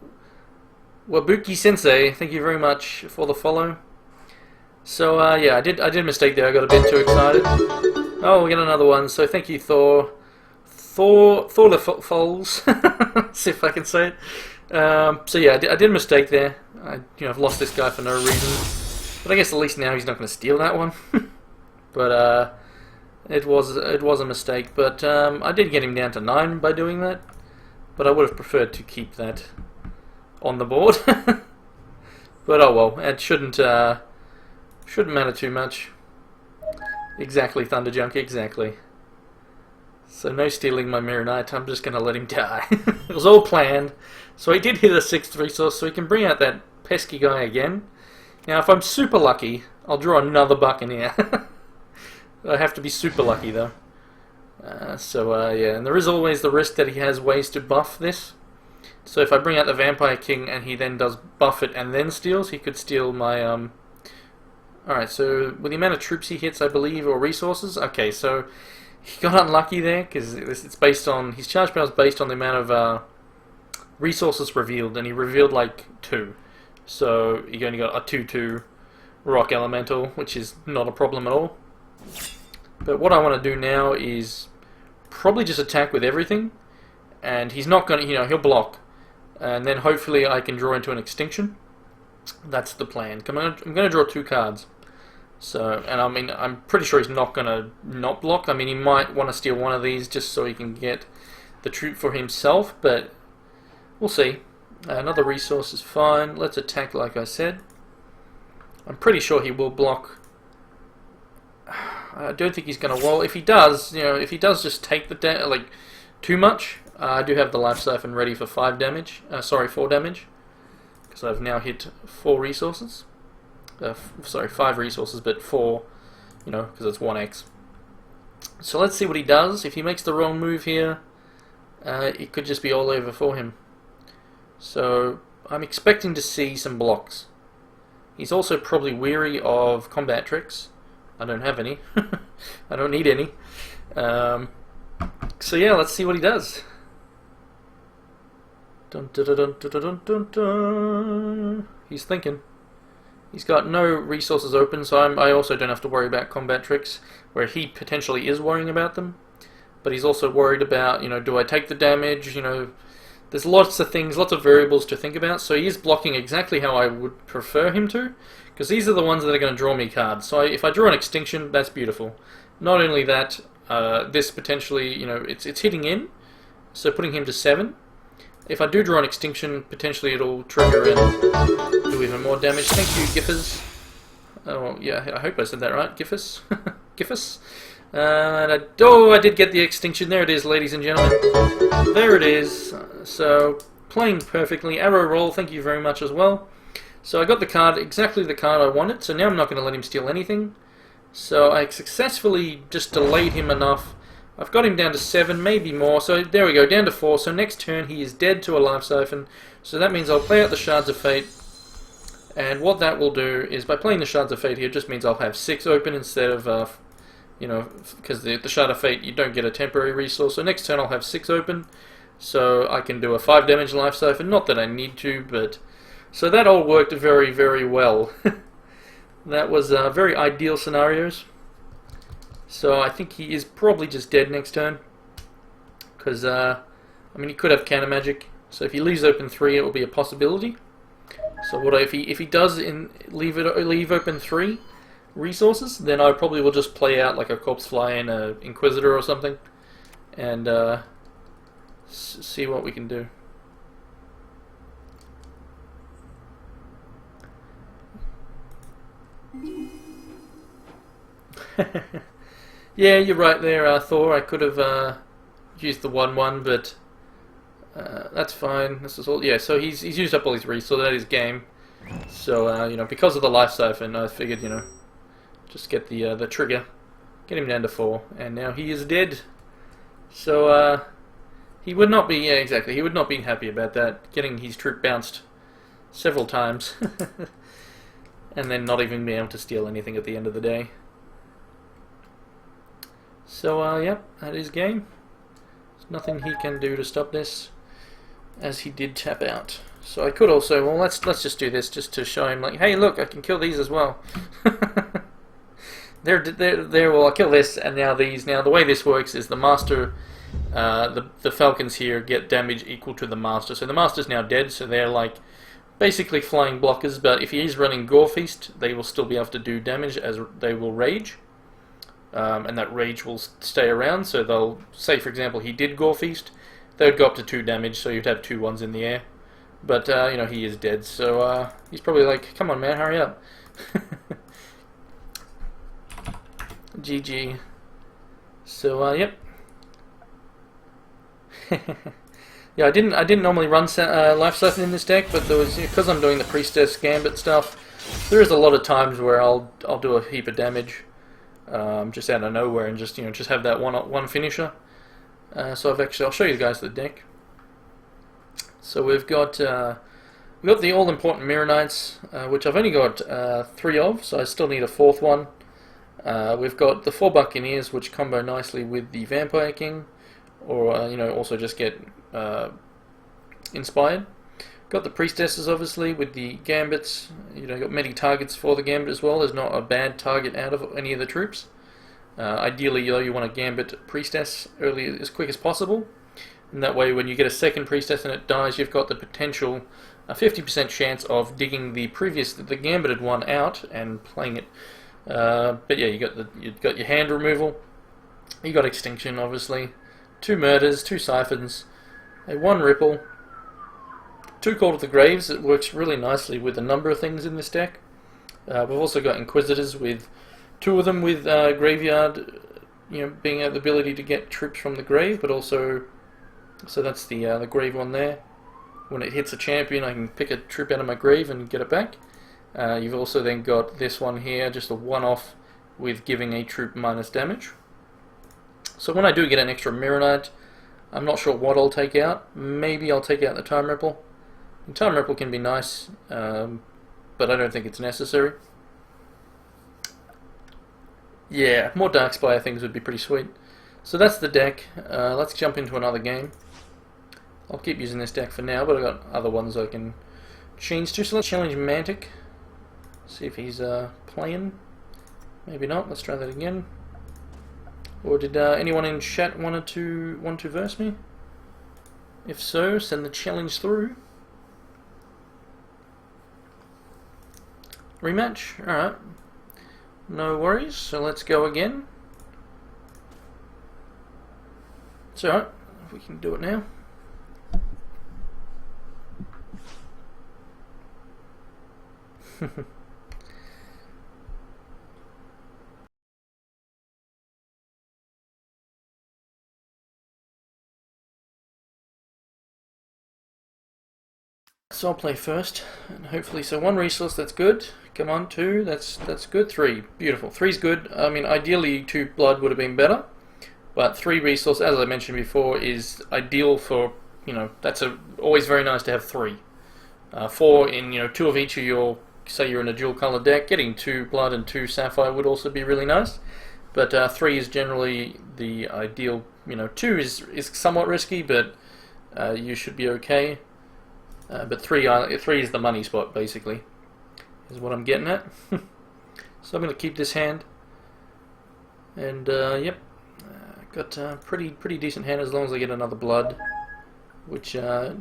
Wabuki Sensei, thank you very much for the follow. So yeah, I did a mistake there, I got a bit too excited. Oh, we get another one, so thank you, Thor the Foals. See if I can say it. So yeah, I did a mistake there. I've lost this guy for no reason. But I guess at least now he's not going to steal that one. But it was a mistake. But I did get him down to 9 by doing that. But I would have preferred to keep that on the board. But oh well, it shouldn't matter too much. Exactly, Thunderjunk, exactly. So no stealing my Mirror Knight, I'm just going to let him die. It was all planned. So he did hit a 6th resource, so he can bring out that pesky guy again. Now if I'm super lucky, I'll draw another Buccaneer. I have to be super lucky though. Yeah, and there is always the risk that he has ways to buff this. So if I bring out the Vampire King and he then does buff it and then steals, he could steal my... Alright, so with the amount of troops he hits, I believe, or resources, okay, so he got unlucky there, because it's based on... His charge power is based on the amount of resources revealed, and he revealed like 2. So he only got a 2/2 Rock Elemental, which is not a problem at all. But what I want to do now is probably just attack with everything, and he's not going to, he'll block. And then hopefully I can draw into an Extinction. That's the plan. I'm going to draw 2 cards. So, and I mean, I'm pretty sure he's not going to not block. I mean, he might want to steal one of these just so he can get the troop for himself, but we'll see. Another resource is fine. Let's attack like I said. I'm pretty sure he will block. I don't think he's going to... Well, if he does, if he does just take the like too much, I do have the Life Siphon ready for 5 damage. 4 damage. Because I've now hit 4 resources. Sorry, 5 resources, but 4, because it's 1x. So let's see what he does. If he makes the wrong move here, it could just be all over for him. So I'm expecting to see some blocks. He's also probably weary of combat tricks. I don't have any. I don't need any. So yeah, let's see what he does. Dun, dun, dun, dun, dun, dun, dun. He's thinking. He's got no resources open, so I also don't have to worry about combat tricks, where he potentially is worrying about them. But he's also worried about, do I take the damage? There's lots of things, lots of variables to think about. So he is blocking exactly how I would prefer him to, because these are the ones that are going to draw me cards. So if I draw an Extinction, that's beautiful. Not only that, this potentially, it's hitting in, so putting him to 7. If I do draw an Extinction, potentially it'll trigger and do even more damage. Thank you, Giffers. Oh, yeah, I hope I said that right. Giffers? Giffers? And I did get the Extinction. There it is, ladies and gentlemen. There it is. So, playing perfectly. Arrow roll, thank you very much as well. So I got the card, exactly the card I wanted, so now I'm not going to let him steal anything. So I successfully just delayed him enough. I've got him down to 7, maybe more, so there we go, down to 4. So next turn he is dead to a Life Siphon, so that means I'll play out the Shards of Fate. And what that will do is, by playing the Shards of Fate here, it just means I'll have 6 open instead of, because the Shard of Fate, you don't get a temporary resource. So next turn I'll have 6 open, so I can do a 5 damage Life Siphon. Not that I need to, but... So that all worked very, very well. That was very ideal scenarios. So I think he is probably just dead next turn. Because, he could have Counter Magic. So if he leaves open 3, it will be a possibility. So if he does leave open 3 resources, then I probably will just play out like a Corpse Fly and a Inquisitor or something. And see what we can do. Yeah, you're right there, Thor. I could have used the 1/1, but that's fine. This is all. Yeah, so he's used up all his resources. So that is game. So because of the Life Siphon, I figured just get the trigger, get him down to 4, and now he is dead. So he would not be. Yeah, exactly. He would not be happy about that. Getting his troop bounced several times, and then not even be able to steal anything at the end of the day. So yep, that is game. There's nothing he can do to stop this, as he did tap out. So I could also, well, let's just do this just to show him, like, hey, look, I can kill these as well. There. Well, I'll kill this, and now these. Now the way this works is the master, the falcons here get damage equal to the master. So the master's now dead, so they're like basically flying blockers. But if he is running Gore Feast, they will still be able to do damage as they will rage, and that rage will stay around. So they'll say, for example, he did Gore Feast, they would go up to 2 damage. So you'd have 2 ones in the air. But you know, he is dead, so he's probably like, come on, man, hurry up. GG. So yep. Yeah, I didn't normally run Life Siphon in this deck, but there was, because I'm doing the Priestess Gambit stuff, there is a lot of times where I'll do a heap of damage, just out of nowhere, and just have that one finisher. So I'll show you guys the deck. So we've got the all important Mirror Knights, which I've only got 3 of, so I still need a 4th one. We've got the 4 Buccaneers, which combo nicely with the Vampire King, or also just get inspired. Got the Priestesses, obviously, with the Gambits. Got many targets for the Gambit as well. There's not a bad target out of any of the troops. Ideally, though, you want to Gambit Priestess early, as quick as possible, and that way, when you get a second Priestess and it dies, you've got the potential, a 50% chance of digging the Gambited one out and playing it. But yeah, you've got your hand removal, you got extinction, obviously, 2 murders, 2 siphons, a 1 ripple, 2 call to the graves. It works really nicely with a number of things in this deck. We've also got inquisitors, with 2 of them with graveyard, being the ability to get troops from the grave, but also, so that's the grave one there. When it hits a champion, I can pick a troop out of my grave and get it back. You've also then got this one here, just a one-off with giving a troop minus damage. So when I do get an extra Mirror Knight, I'm not sure what I'll take out. Maybe I'll take out the Time Ripple. And Time Ripple can be nice, but I don't think it's necessary. Yeah, more Darkspire things would be pretty sweet. So that's the deck. Let's jump into another game. I'll keep using this deck for now, but I've got other ones I can change to. So let's challenge Mantic. See if he's playing. Maybe not. Let's try that again. Or did anyone in chat want to verse me? If so, send the challenge through. Rematch? Alright. No worries. So let's go again. It's alright. We can do it now. So I'll play first, and hopefully, so 1 resource, that's good. Come on, 2, that's good. 3, beautiful. 3's good. I mean, ideally 2 blood would have been better, but 3 resource, as I mentioned before, is ideal for, that's always very nice to have 3. 4 in, 2 of each of your, say you're in a dual color deck, getting 2 blood and 2 sapphire would also be really nice. But 3 is generally the ideal. 2 is somewhat risky, but you should be okay. But 3 is the money spot, basically, is what I'm getting at. So I'm going to keep this hand, and yep, got a pretty decent hand as long as I get another blood, which I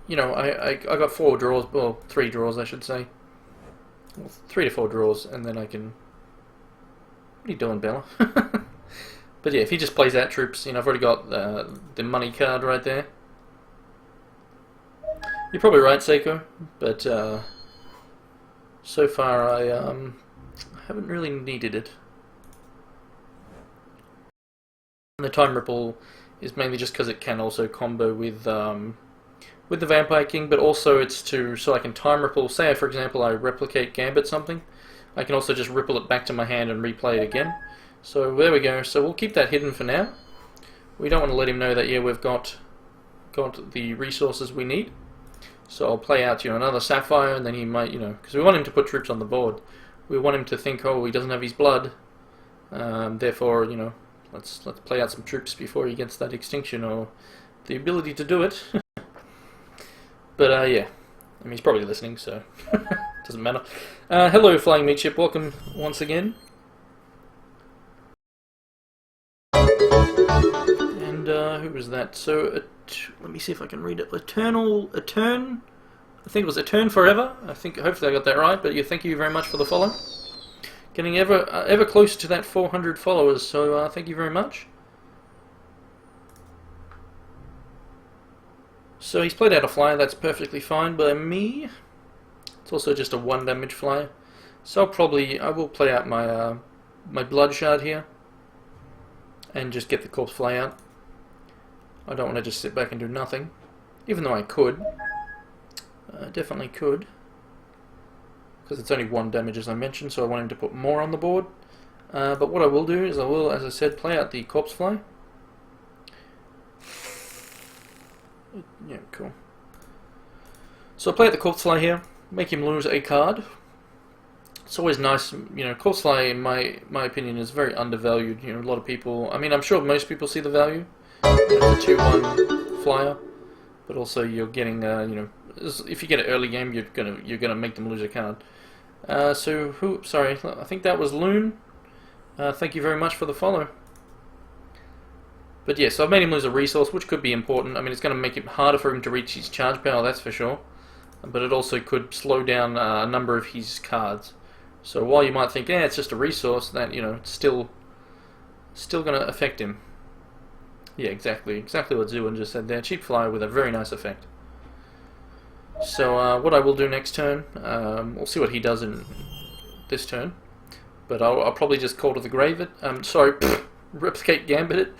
got 4 draws, well 3 draws I should say, well, 3 to 4 draws, and then I can. What are you doing, Bella? But yeah, if he just plays out troops, I've already got the money card right there. You're probably right, Seiko, but so far I haven't really needed it. And the Time Ripple is mainly just because it can also combo with the Vampire King, but also it's so I can Time Ripple. Say, for example, I replicate Gambit something, I can also just ripple it back to my hand and replay it again. So there we go. So we'll keep that hidden for now. We don't want to let him know that, yeah, we've got the resources we need. So I'll play out, another Sapphire, and then he might, because we want him to put troops on the board. We want him to think, oh, he doesn't have his blood, therefore, let's play out some troops before he gets that extinction or the ability to do it. But yeah, I mean, he's probably listening, so doesn't matter. Hello, Flying Meat Ship. Welcome once again. And who was that? So, let me see if I can read it. Etern. I think it was Etern Forever. Hopefully I got that right. But yeah, thank you very much for the follow. Getting ever closer to that 400 followers. So thank you very much. So he's played out a flyer. That's perfectly fine by me. It's also just a 1 damage flyer. So I will play out my my blood shard here. And just get the corpse fly out. I don't want to just sit back and do nothing. Even though I could. Definitely could. Because it's only 1 damage as I mentioned, so I want him to put more on the board. But what I will do is I will, as I said, play out the corpse fly. Yeah, cool. So I'll play out the corpse fly here. Make him lose a card. It's always nice, corpse fly in my opinion is very undervalued. A lot of people, I mean, I'm sure most people see the value. It's a 2-1 flyer, but also you're getting, if you get an early game, you're gonna make them lose a card. Sorry, I think that was Loon. Thank you very much for the follow. But yeah, so I've made him lose a resource, which could be important. I mean, it's going to make it harder for him to reach his charge power, that's for sure. But it also could slow down a number of his cards. So while you might think, it's just a resource, that it's still going to affect him. Yeah, exactly what Zuin just said there. Cheap flyer with a very nice effect. So what I will do next turn, we'll see what he does in this turn. But I'll probably just call to the grave it. Replicate Gambit it.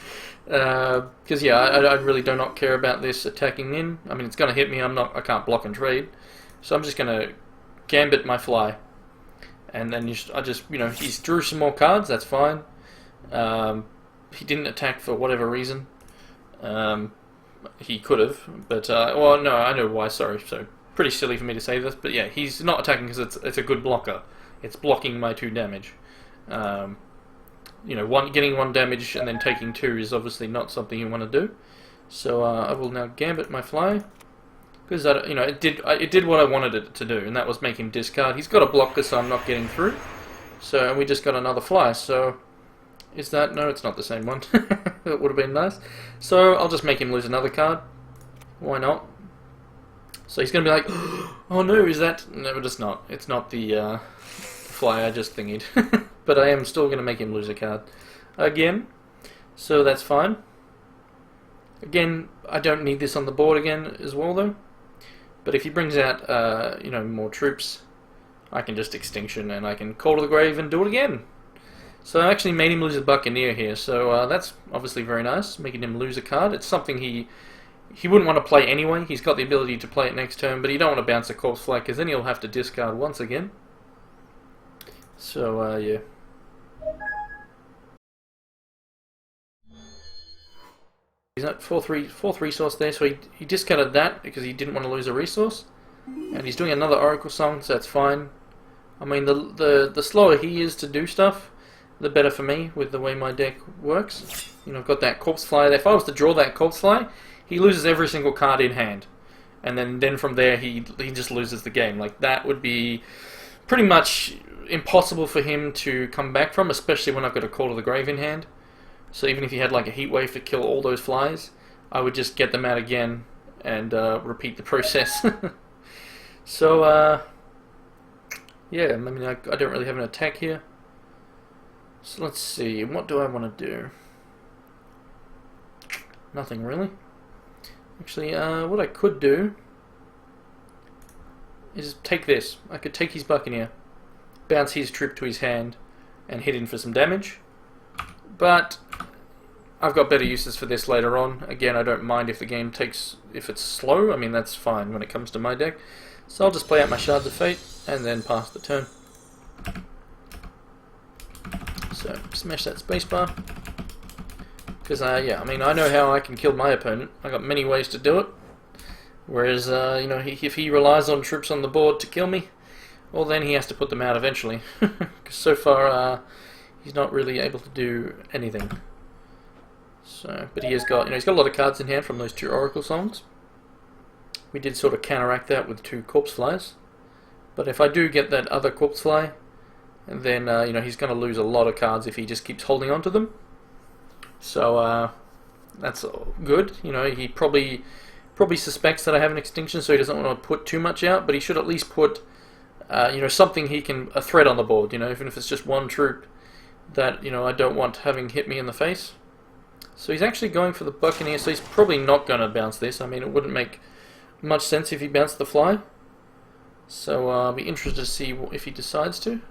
Because yeah, I really do not care about this attacking in. I mean, it's going to hit me. I can't block and trade. So I'm just going to Gambit my fly. And then he's drew some more cards, that's fine. He didn't attack for whatever reason. He could have, but, well, no, I know why, sorry. So, pretty silly for me to say this, but yeah, he's not attacking because it's a good blocker. It's blocking my 2 damage. Getting 1 damage and then taking 2 is obviously not something you want to do. So, I will now Gambit my fly. Because it did what I wanted it to do, and that was make him discard. He's got a blocker, so I'm not getting through. So and we just got another fly. So is that no? It's not the same one. It would have been nice. So I'll just make him lose another card. Why not? So he's gonna be like, oh no, is that? No, it's not. It's not the fly I just thingied. But I am still gonna make him lose a card again. So that's fine. Again, I don't need this on the board again as well though. But if he brings out, more troops, I can just Extinction and I can call to the grave and do it again. So I actually made him lose a Buccaneer here, so that's obviously very nice, making him lose a card. It's something he wouldn't want to play anyway. He's got the ability to play it next turn, but he don't want to bounce a Corpse Flag because then he'll have to discard once again. So, yeah. He's at fourth resource there, so he discarded that because he didn't want to lose a resource. And he's doing another Oracle Song, so that's fine. I mean, the slower he is to do stuff, the better for me with the way my deck works. I've got that Corpse Fly there. If I was to draw that Corpse Fly, he loses every single card in hand. And then from there, he just loses the game. Like, that would be pretty much impossible for him to come back from, especially when I've got a Call to the Grave in hand. So even if he had like a Heat Wave to kill all those flies, I would just get them out again and repeat the process. So, yeah, I mean, I don't really have an attack here. So let's see, what do I want to do? Nothing really. Actually, what I could do is take this. I could take his Buccaneer, bounce his troop to his hand, and hit him for some damage. But I've got better uses for this later on. Again, I don't mind if the game if it's slow. I mean, that's fine when it comes to my deck. So I'll just play out my Shards of Fate and then pass the turn. So smash that spacebar. Because yeah, I mean, I know how I can kill my opponent. I got many ways to do it. Whereas, you know, if he relies on troops on the board to kill me, well, then he has to put them out eventually. Because so far, he's not really able to do anything. So, but he has got, you know, he's got a lot of cards in hand from those 2 Oracle Songs. We did sort of counteract that with 2 Corpse Flies. But if I do get that other Corpse Fly, then, you know, he's going to lose a lot of cards if he just keeps holding on to them. So, that's good. You know, he probably suspects that I have an extinction, so he doesn't want to put too much out, but he should at least put, you know, something a threat on the board, you know, even if it's just 1 troop that, you know, I don't want having hit me in the face. So he's actually going for the Buccaneer, so he's probably not going to bounce this. I mean, it wouldn't make much sense if he bounced the Fly. So I'll be interested to see if he decides to.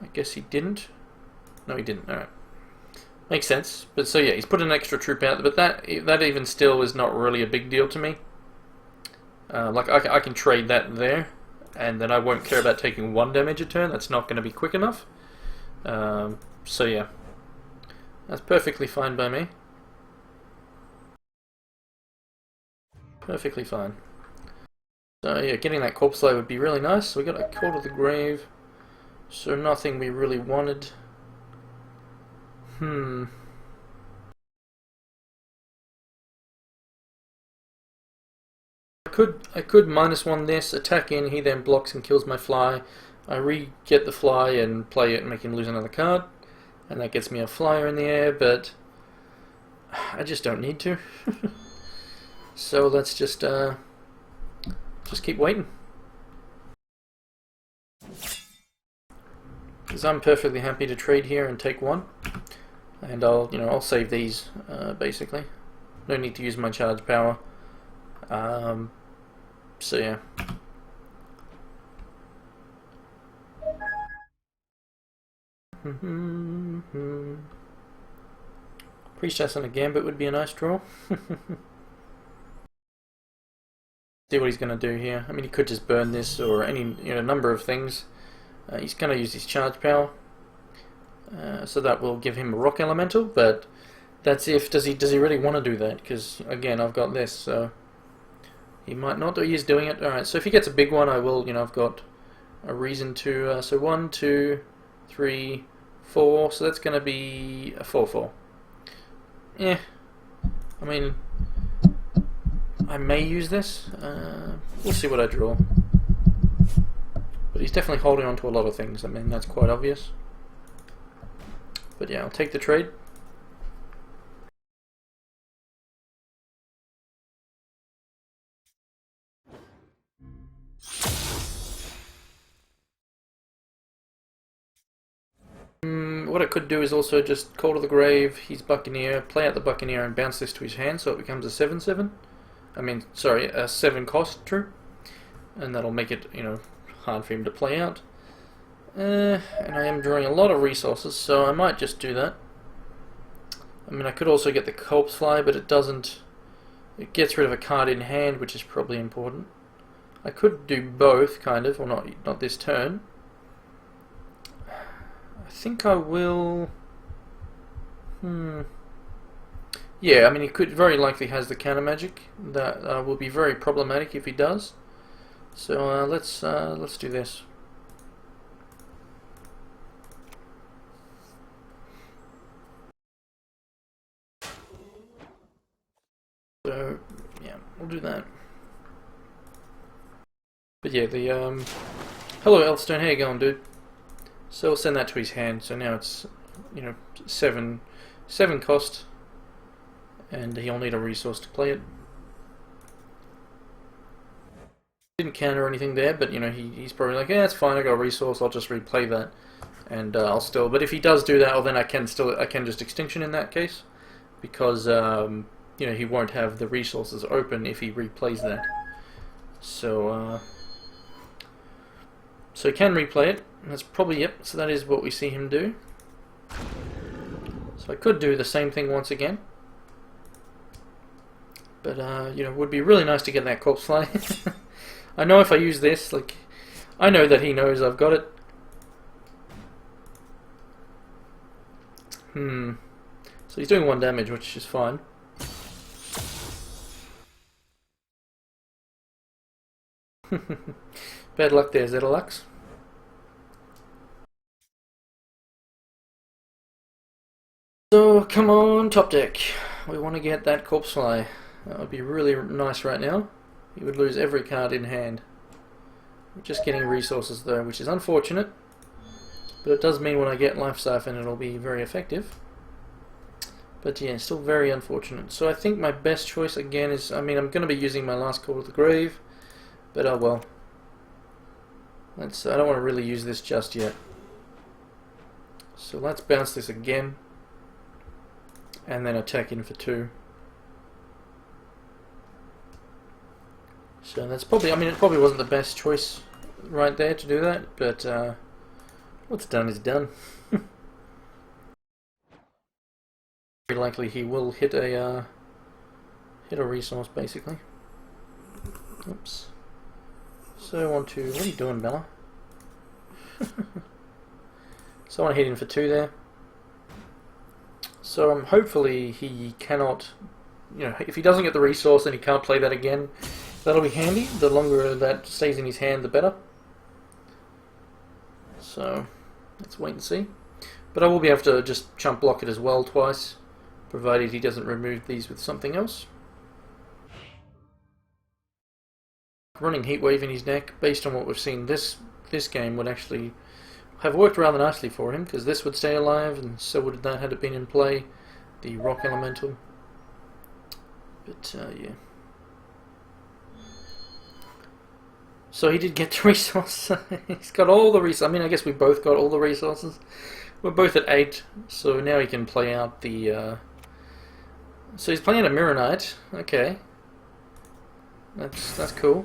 I guess he didn't. No, he didn't. Alright. Makes sense. But so yeah, he's put an extra troop out, but that even still is not really a big deal to me. Like, I can trade that there, and then I won't care about taking 1 damage a turn. That's not going to be quick enough. So yeah. That's perfectly fine by me. Perfectly fine. So yeah, getting that Corpse Fly would be really nice. So we got a Call to the Grave. So nothing we really wanted. I could -1 this, attack in, he then blocks and kills my Fly. I re-get the Fly and play it and make him lose another card. And that gets me a Flyer in the air, but I just don't need to. So let's just keep waiting. Because I'm perfectly happy to trade here and take 1. And I'll save these, basically. No need to use my charge power. So yeah. Priestess and a Gambit would be a nice draw. See what he's going to do here. I mean, he could just burn this or any number of things. He's going to use his charge power, so that will give him a rock elemental. But that's if does he really want to do that? Because again, I've got this, so he might not. He is doing it. All right. So if he gets a big one, I will. I've got a reason to. So 1, 2, 3, 4. So that's going to be a 4/4. Yeah. I mean, I may use this. We'll see what I draw. But he's definitely holding on to a lot of things. I mean, that's quite obvious. But yeah, I'll take the trade. What I could do is also just Call to the Grave, he's Buccaneer, play out the Buccaneer and bounce this to his hand so it becomes a 7/7. I mean, sorry, a 7 cost troop. And that'll make it, hard for him to play out. And I am drawing a lot of resources, so I might just do that. I mean, I could also get the Corpse Fly, but it doesn't. It gets rid of a card in hand, which is probably important. I could do both, kind of, or not this turn. I think I will. Yeah, I mean, he could very likely has the counter magic. That will be very problematic if he does. So let's do this. So yeah, we'll do that. But yeah, the hello Elfstone, how you going, dude? So we'll send that to his hand. So now it's 7 cost, and he'll need a resource to play it. Didn't counter anything there, but he's probably like, yeah, it's fine. I got a resource. I'll just replay that, and I'll still. But if he does do that, well, then I can just extinction in that case, because he won't have the resources open if he replays that. So so he can replay it. And that's probably yep. So that is what we see him do. So I could do the same thing once again, but it would be really nice to get that Corpse Fly. I know if I use this, I know that he knows I've got it. So he's doing 1 damage, which is fine. Bad luck there, Zetalux. So, come on, top deck. We want to get that Corpse Fly. That would be really nice right now. He would lose every card in hand. We're just getting resources though, which is unfortunate. But it does mean when I get Life Siphon it'll be very effective. But yeah, still very unfortunate. So I think my best choice again is, I mean, I'm going to be using my last Call to the Grave. But oh well. I don't want to really use this just yet. So let's bounce this again. And then attack in for 2. So that's probably, I mean, it probably wasn't the best choice right there to do that, but what's done is done. Very likely he will hit a resource, basically. Oops. So I want to, what are you doing, Bella? So I want to hit in for 2 there. So hopefully he cannot, you know, if he doesn't get the resource and he can't play that again, that'll be handy. The longer that stays in his hand, the better. So let's wait and see. But I will be able to just chump block it as well twice, provided he doesn't remove these with something else. Running Heatwave in his deck, based on what we've seen this game, would actually have worked rather nicely for him, because this would stay alive, and so would that had it been in play, the Rock Elemental. But yeah. So he did get the resource. He's got all the resources. I mean, I guess we both got all the resources. We're both at 8, so now he can play out the... So he's playing a Mirror Knight. Okay. That's cool.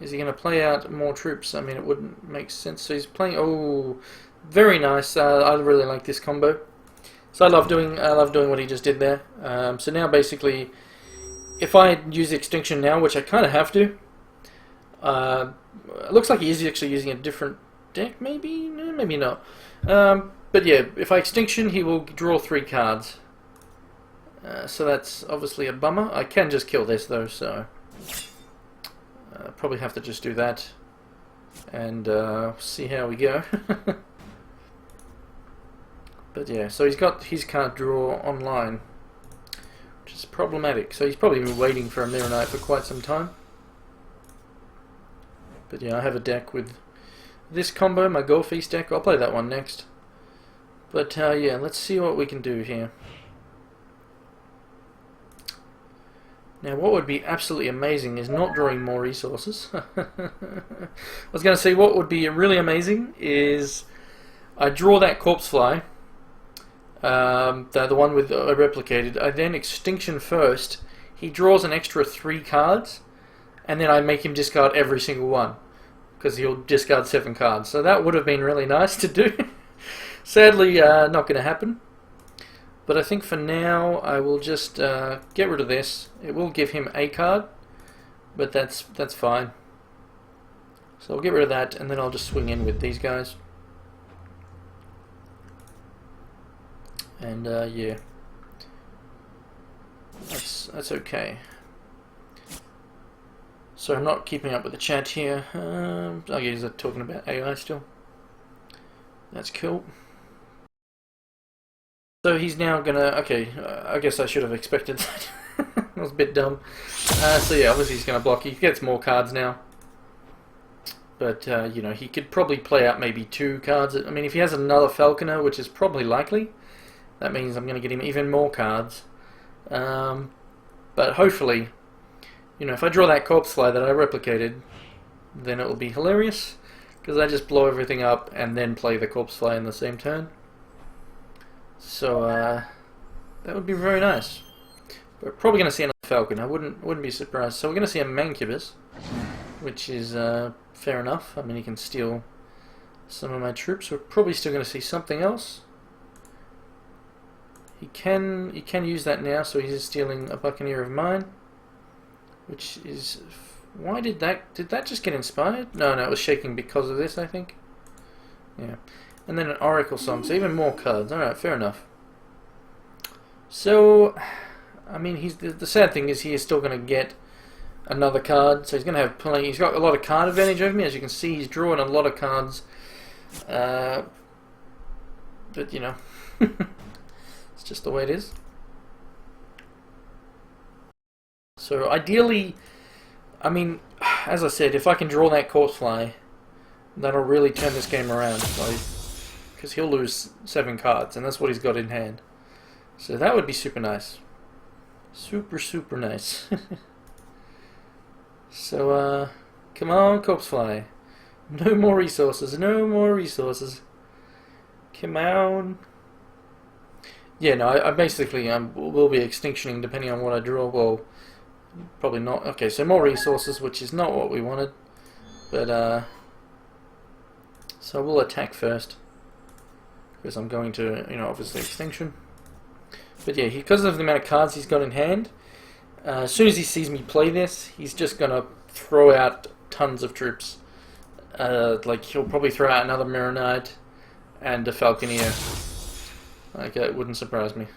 Is he going to play out more troops? I mean, it wouldn't make sense. So he's playing... Oh, very nice. I really like this combo. So I love doing what he just did there. So now basically, if I use Extinction now, which I kind of have to, it looks like he is actually using a different deck, maybe? No, maybe not. But yeah, if I Extinction, he will draw 3 cards. So that's obviously a bummer. I can just kill this though, so... probably have to just do that and see how we go. But yeah, so he's got his card draw online, which is problematic. So he's probably been waiting for a Mirror Knight for quite some time. But yeah, I have a deck with this combo, my Gore Feast deck. I'll play that one next. But yeah, let's see what we can do here. Now, what would be absolutely amazing is not drawing more resources. I was going to say, what would be really amazing is I draw that Corpse Fly, the one with replicated. I then Extinction first. He draws an extra 3 cards, and then I make him discard every single one, because he'll discard 7 cards. So that would have been really nice to do. Sadly, not going to happen. But I think for now I will just get rid of this. It will give him a card, but that's fine. So I'll get rid of that, and then I'll just swing in with these guys. And yeah, that's okay. So I'm not keeping up with the chat here. Oh yeah, is that talking about AI still? That's cool. So he's now gonna... Okay, I guess I should have expected that. That was a bit dumb. So yeah, obviously he's gonna block. He gets more cards now. But, you know, he could probably play out maybe 2 cards. I mean, if he has another Falconer, which is probably likely, that means I'm gonna get him even more cards. But hopefully, you know, if I draw that Corpse Fly that I replicated, then it will be hilarious, because I just blow everything up and then play the Corpse Fly in the same turn. So that would be very nice. We're probably going to see another Falcon. I wouldn't be surprised. So we're going to see a Mancubus, which is fair enough. I mean, he can steal some of my troops. We're probably still going to see something else. He can use that now, so he's stealing a Buccaneer of mine, which is... Why did that just get inspired? No, it was shaking because of this, I think. Yeah. And then an Oracle Song, so even more cards. Alright, fair enough. So, I mean, the sad thing is he is still going to get another card, so he's going to have plenty. He's got a lot of card advantage over me. As you can see, he's drawing a lot of cards. But you know, it's just the way it is. So ideally, I mean, as I said, if I can draw that Corpse Fly, that'll really turn this game around. Because he'll lose 7 cards, and that's what he's got in hand. So that would be super nice. Super, super nice. So, come on, Corpse Fly. No more resources, no more resources. Come on. Yeah, no, I basically will be extinctioning depending on what I draw. Well, probably not. Okay, so more resources, which is not what we wanted. But, so we'll attack first. Because I'm going to, you know, obviously extinction. But yeah, because of the amount of cards he's got in hand, as soon as he sees me play this, he's just going to throw out tons of troops. Like, he'll probably throw out another Mirror Knight and a Falconeer. Like, it wouldn't surprise me.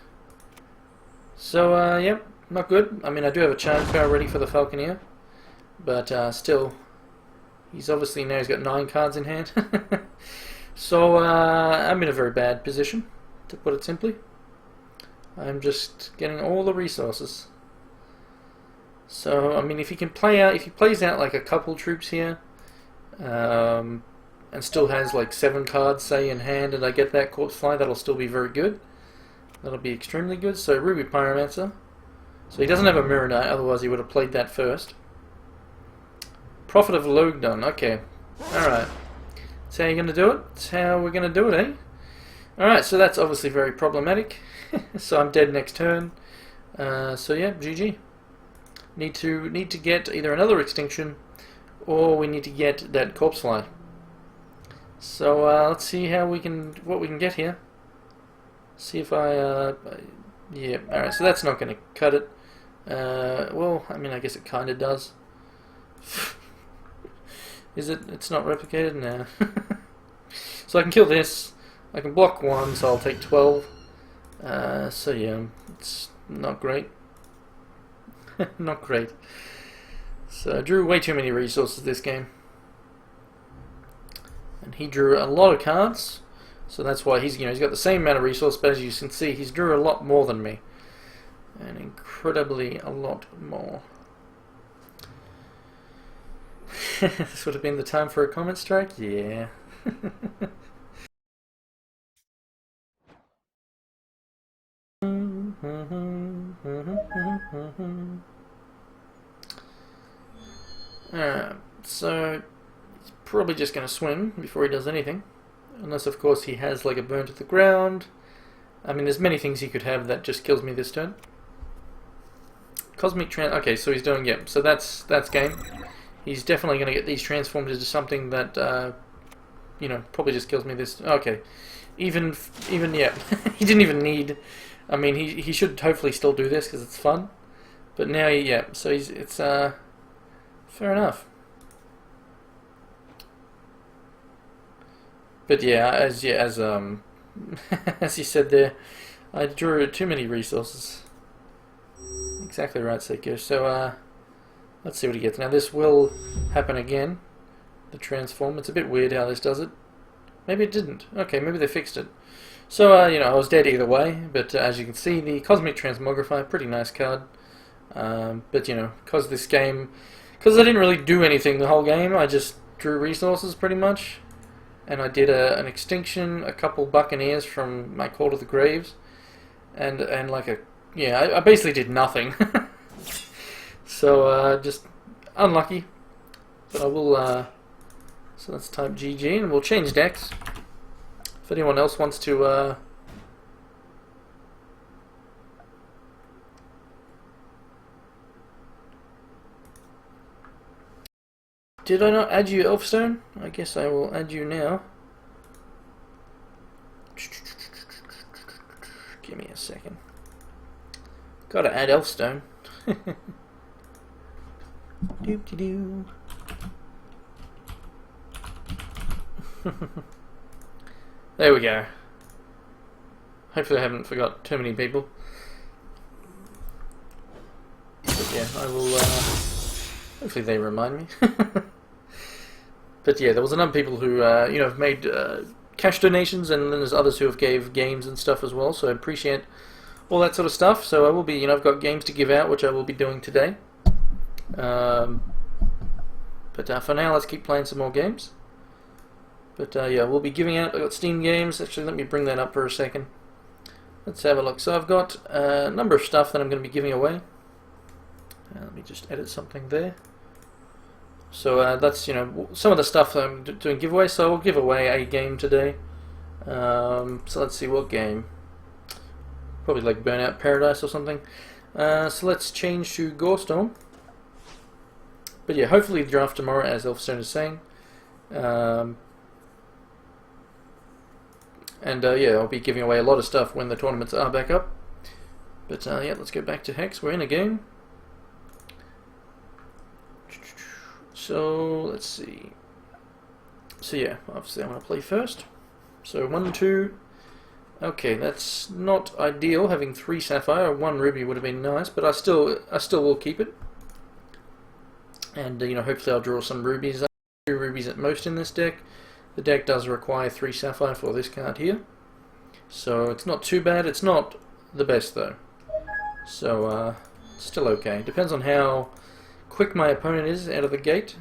So, yep, not good. I mean, I do have a charge power ready for the Falconeer. But, still, he's obviously now he's got 9 cards in hand. So, I'm in a very bad position, to put it simply. I'm just getting all the resources. So, I mean, if he plays out like a couple troops here, and still has like 7 cards, say, in hand, and I get that Corpse Fly, that'll still be very good. That'll be extremely good. So, Ruby Pyromancer. So, he doesn't have a Mirror Knight, otherwise he would have played that first. Prophet of Logdon, okay. Alright. That's how you're going to do it? That's how we're going to do it, eh? Alright, so that's obviously very problematic. So I'm dead next turn. So yeah, GG. Need to get either another extinction, or we need to get that Corpse Fly. So let's see what we can get here. See if yeah. Alright, so that's not going to cut it. Well, I mean, I guess it kind of does. Is it? It's not replicated? No. So I can kill this. I can block 1, so I'll take 12. So yeah, it's not great. Not great. So I drew way too many resources this game. And he drew a lot of cards. So that's why he's got the same amount of resources, but as you can see, he's drew a lot more than me. And incredibly a lot more. This would have been the time for a comment strike? Yeah. So he's probably just going to swing before he does anything. Unless, of course, he has like a burn to the ground. I mean, there's many things he could have that just kills me this turn. Cosmic okay, so he's doing, yeah, so that's game. He's definitely going to get these transformed into something that, you know, probably just kills me this. Okay, even yeah, he didn't even need. I mean, he should hopefully still do this because it's fun. But now, yeah, so it's fair enough. But yeah, as as he said there, I drew too many resources. Exactly right, Seiko. So let's see what he gets. Now this will happen again. The transform. It's a bit weird how this does it. Maybe it didn't. Okay, maybe they fixed it. So you know, I was dead either way. But as you can see, the Cosmic Transmogrify, pretty nice card. But you know, because I didn't really do anything the whole game. I just drew resources pretty much. And I did an extinction, a couple Buccaneers from my Call to the Graves, and like I basically did nothing. So just unlucky. But I will. So let's type GG, and we'll change decks. If anyone else wants to. Did I not add you, Elfstone? I guess I will add you now. Give me a second. Gotta add Elfstone. Doop-de-doo. There we go. Hopefully I haven't forgot too many people. But yeah, I will Hopefully they remind me. But yeah, there was a number of people who you know, have made cash donations, and then there's others who have gave games and stuff as well. So I appreciate all that sort of stuff. So I will be, you know, I've got games to give out, which I will be doing today. But for now, let's keep playing some more games. But yeah, we'll be giving out. I've got Steam games. Actually, let me bring that up for a second. Let's have a look. So I've got a number of stuff that I'm going to be giving away. Let me just edit something there. So that's, you know, some of the stuff I'm doing giveaway. So I'll give away a game today. So let's see what game. Probably like Burnout Paradise or something. So let's change to Gorestorm. But yeah, hopefully the draft tomorrow, as Elfstone is saying. And yeah, I'll be giving away a lot of stuff when the tournaments are back up. But yeah, let's go back to HEX. We're in a game. So let's see. So yeah, obviously I'm going to play first. So 1, 2. Okay, that's not ideal. Having 3 sapphire, 1 ruby would have been nice, but I still will keep it. And you know, hopefully I'll draw some rubies. 2 rubies at most in this deck. The deck does require 3 sapphire for this card here, so it's not too bad. It's not the best though, so still okay. Depends on how quick my opponent is out of the gate.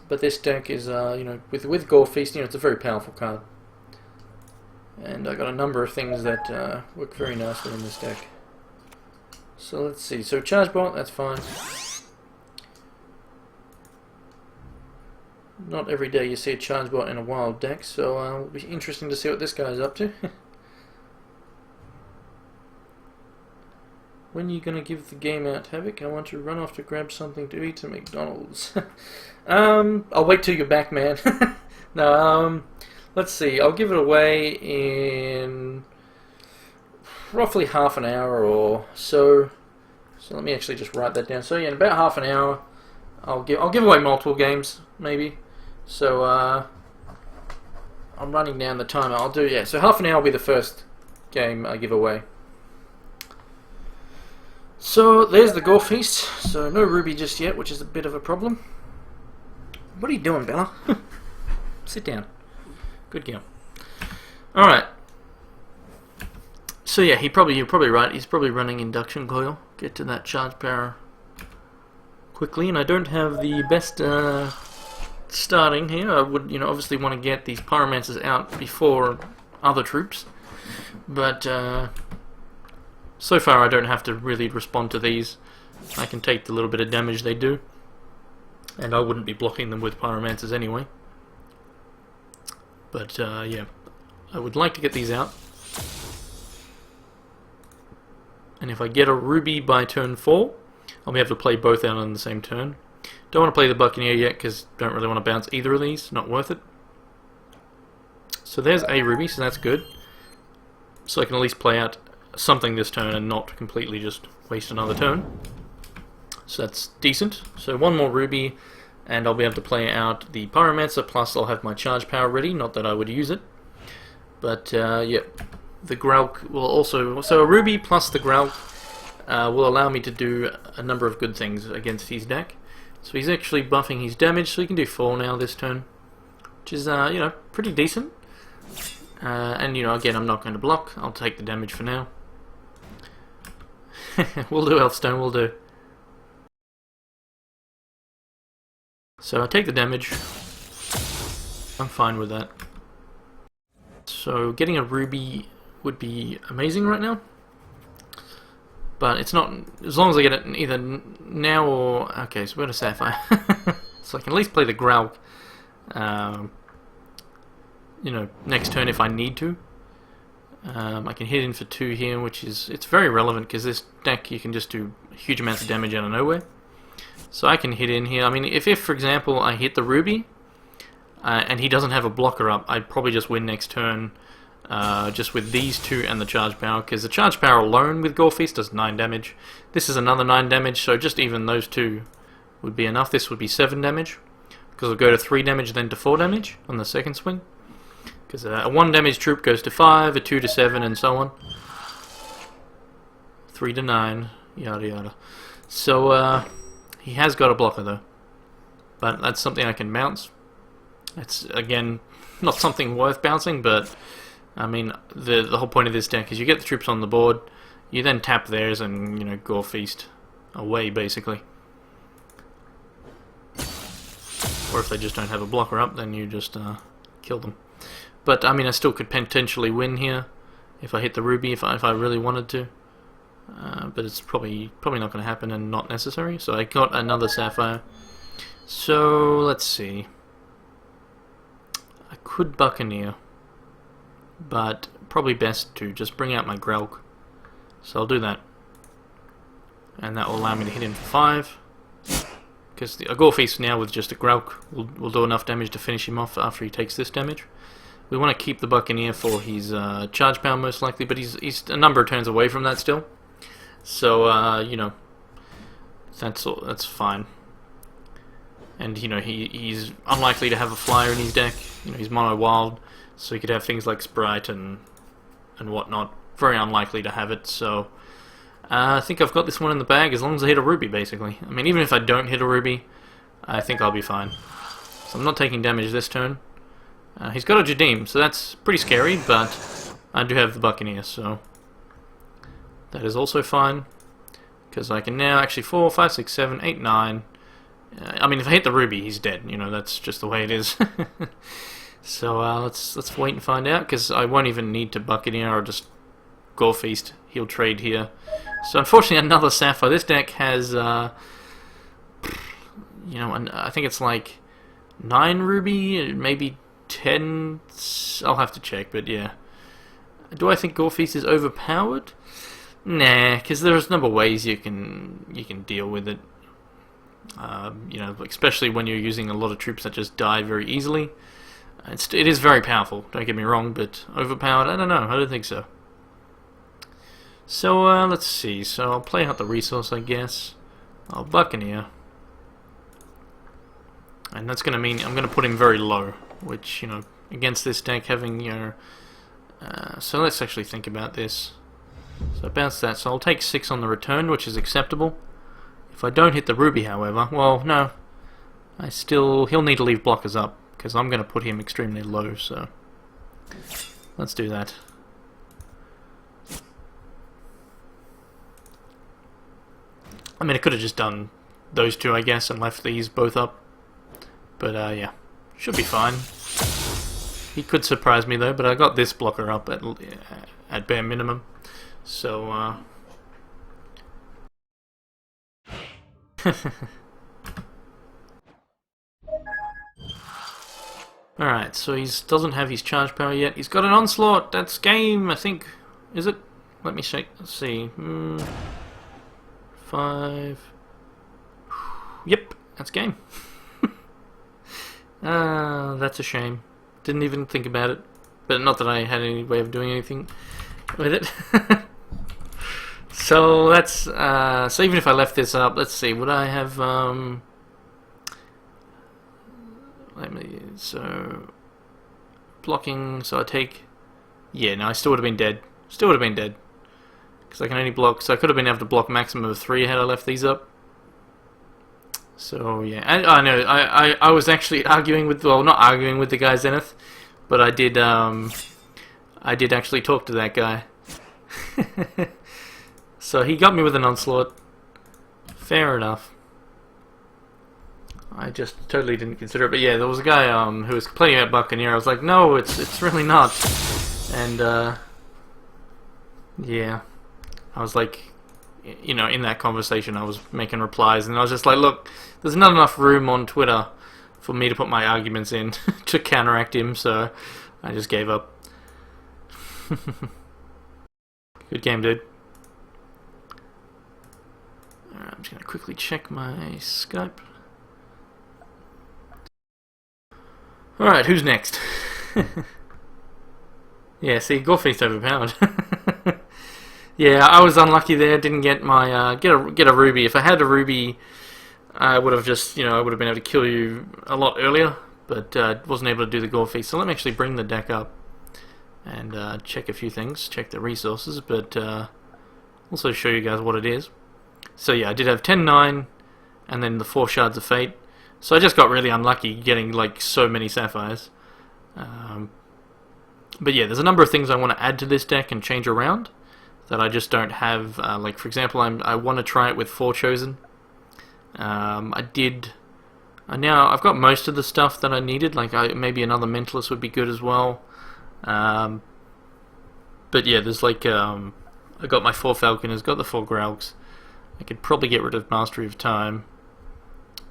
But this deck is, you know, with Gore Feast, you know, it's a very powerful card, and I got a number of things that work very nicely in this deck. So let's see. So Charge Bot, that's fine. Not every day you see a Charge Bot in a wild deck, so it'll be interesting to see what this guy's up to. When are you going to give the game out, Havoc? I want to run off to grab something to eat at McDonald's. I'll wait till you're back, man. No, let's see. I'll give it away in roughly half an hour or so. So let me actually just write that down. So yeah, in about half an hour, I'll give away multiple games, maybe. So I'm running down the timer. I'll do, yeah. So half an hour will be the first game I give away. So there's the Gore Feast. So no ruby just yet, which is a bit of a problem. What are you doing, Bella? Sit down. Good girl. All right. So yeah, you're probably right. He's probably running induction coil. Get to that charge power quickly, and I don't have the best starting here. I would, you know, obviously want to get these pyromancers out before other troops, but so far I don't have to really respond to these. I can take the little bit of damage they do, and I wouldn't be blocking them with pyromancers anyway. But yeah, I would like to get these out. And if I get a ruby by turn 4, I'll be able to play both out on the same turn. Don't want to play the Buccaneer yet because don't really want to bounce either of these. Not worth it. So there's a ruby, so that's good. So I can at least play out something this turn and not completely just waste another turn. So that's decent. So 1 more ruby and I'll be able to play out the Pyromancer, plus I'll have my charge power ready. Not that I would use it. But yeah, the Gralk will also... So a ruby plus the Gralk will allow me to do a number of good things against his deck. So he's actually buffing his damage, so he can do 4 now this turn, which is, you know, pretty decent. And, you know, again, I'm not going to block. I'll take the damage for now. We'll do, Elfstone, we'll do. So I take the damage. I'm fine with that. So getting a ruby would be amazing right now. But it's not, as long as I get it either now or... Okay, so we're going to Sapphire. So I can at least play the Gralk, you know, next turn if I need to. I can hit in for 2 here, which is... It's very relevant because this deck you can just do huge amounts of damage out of nowhere. So I can hit in here. I mean, if for example, I hit the Ruby, and he doesn't have a blocker up, I'd probably just win next turn. Just with these 2 and the charge power, because the charge power alone with Gore Feast does 9 damage. This is another 9 damage, so just even those 2 would be enough. This would be 7 damage, because it'll go to 3 damage, then to 4 damage on the second swing. Because a 1 damage troop goes to 5, a 2 to 7, and so on. 3 to 9, yada yada. So He has got a blocker though, but that's something I can bounce. It's again not something worth bouncing, but I mean the whole point of this deck is you get the troops on the board, you then tap theirs, and you know, Gore Feast away basically. Or if they just don't have a blocker up, then you just kill them. But I mean, I still could potentially win here if I hit the ruby, if I really wanted to. But it's probably not going to happen and not necessary. So I got another sapphire. So let's see. I could Buccaneer, but probably best to just bring out my Grelk. So I'll do that, and that will allow me to hit him for 5. Because a Gore Feast now with just a Grelk will do enough damage to finish him off after he takes this damage. We want to keep the Buccaneer for his charge power most likely, but he's a number of turns away from that still. So you know, that's fine. And you know, he's unlikely to have a flyer in his deck. You know, he's mono wild, so he could have things like Sprite and whatnot. Very unlikely to have it. So I think I've got this one in the bag as long as I hit a ruby, basically. I mean, even if I don't hit a ruby, I think I'll be fine. So I'm not taking damage this turn. He's got a Jadim, so that's pretty scary, but I do have the Buccaneer, so that is also fine. Because I can now actually 4, 5, 6, 7, 8, 9. I mean, if I hit the ruby, he's dead. You know, that's just the way it is. So let's wait and find out, because I won't even need to Buccaneer or just Gore Feast. He'll trade here. So unfortunately, another Sapphire. This deck has, you know, I think it's like 9 ruby, maybe 10. I'll have to check, but yeah. Do I think Gore Feast is overpowered? Nah, because there's a number of ways you can deal with it. You know, especially when you're using a lot of troops that just die very easily. It is very powerful, don't get me wrong, but overpowered, I don't know, I don't think so. So, let's see, so I'll play out the resource, I guess. I'll Buccaneer. And that's going to mean I'm going to put him very low, which, you know, against this deck having your... so let's actually think about this. So I bounce that, so I'll take 6 on the return, which is acceptable. If I don't hit the ruby, however, well, no. He'll need to leave blockers up, because I'm going to put him extremely low, so... Let's do that. I mean, I could have just done those two, I guess, and left these both up. But, yeah. Should be fine. He could surprise me, though, but I got this blocker up at bare minimum. So, Alright, so he doesn't have his charge power yet. He's got an onslaught. That's game, I think. Is it? Let me check. Let's see. 5. Yep, that's game. That's a shame. Didn't even think about it. But not that I had any way of doing anything with it. So that's so even if I left this up, let's see, would I have so blocking, so I take, yeah, no, I still would have been dead. Still would have been dead. Because I can only block, so I could have been able to block maximum of 3 had I left these up. So yeah, I know, I was actually arguing with, well, not arguing with the guy Zenith, but I did actually talk to that guy. So he got me with an onslaught. Fair enough. I just totally didn't consider it, but yeah, there was a guy who was complaining about Buccaneer. I was like, no, it's really not. And yeah, I was like, you know, in that conversation, I was making replies, and I was just like, look, there's not enough room on Twitter for me to put my arguments in to counteract him, so I just gave up. Good game, dude. Alright, I'm just gonna quickly check my Skype. Alright, who's next? Yeah, see, Gore Feast overpowered. Yeah, I was unlucky there. Didn't get my get a ruby. If I had a ruby, I would have just, you know, I would have been able to kill you a lot earlier. But wasn't able to do the Gore Feast. So let me actually bring the deck up and check a few things. Check the resources, but also show you guys what it is. So yeah, I did have 10-9, and then the 4 Shards of Fate. So I just got really unlucky getting like so many Sapphires. But yeah, there's a number of things I want to add to this deck and change around that I just don't have. Like for example, I want to try it with 4 Chosen. Now I've got most of the stuff that I needed. Like maybe another Mentalist would be good as well. But yeah, there's like I got my 4 Falconers, got the 4 Graugs. I could probably get rid of Mastery of Time,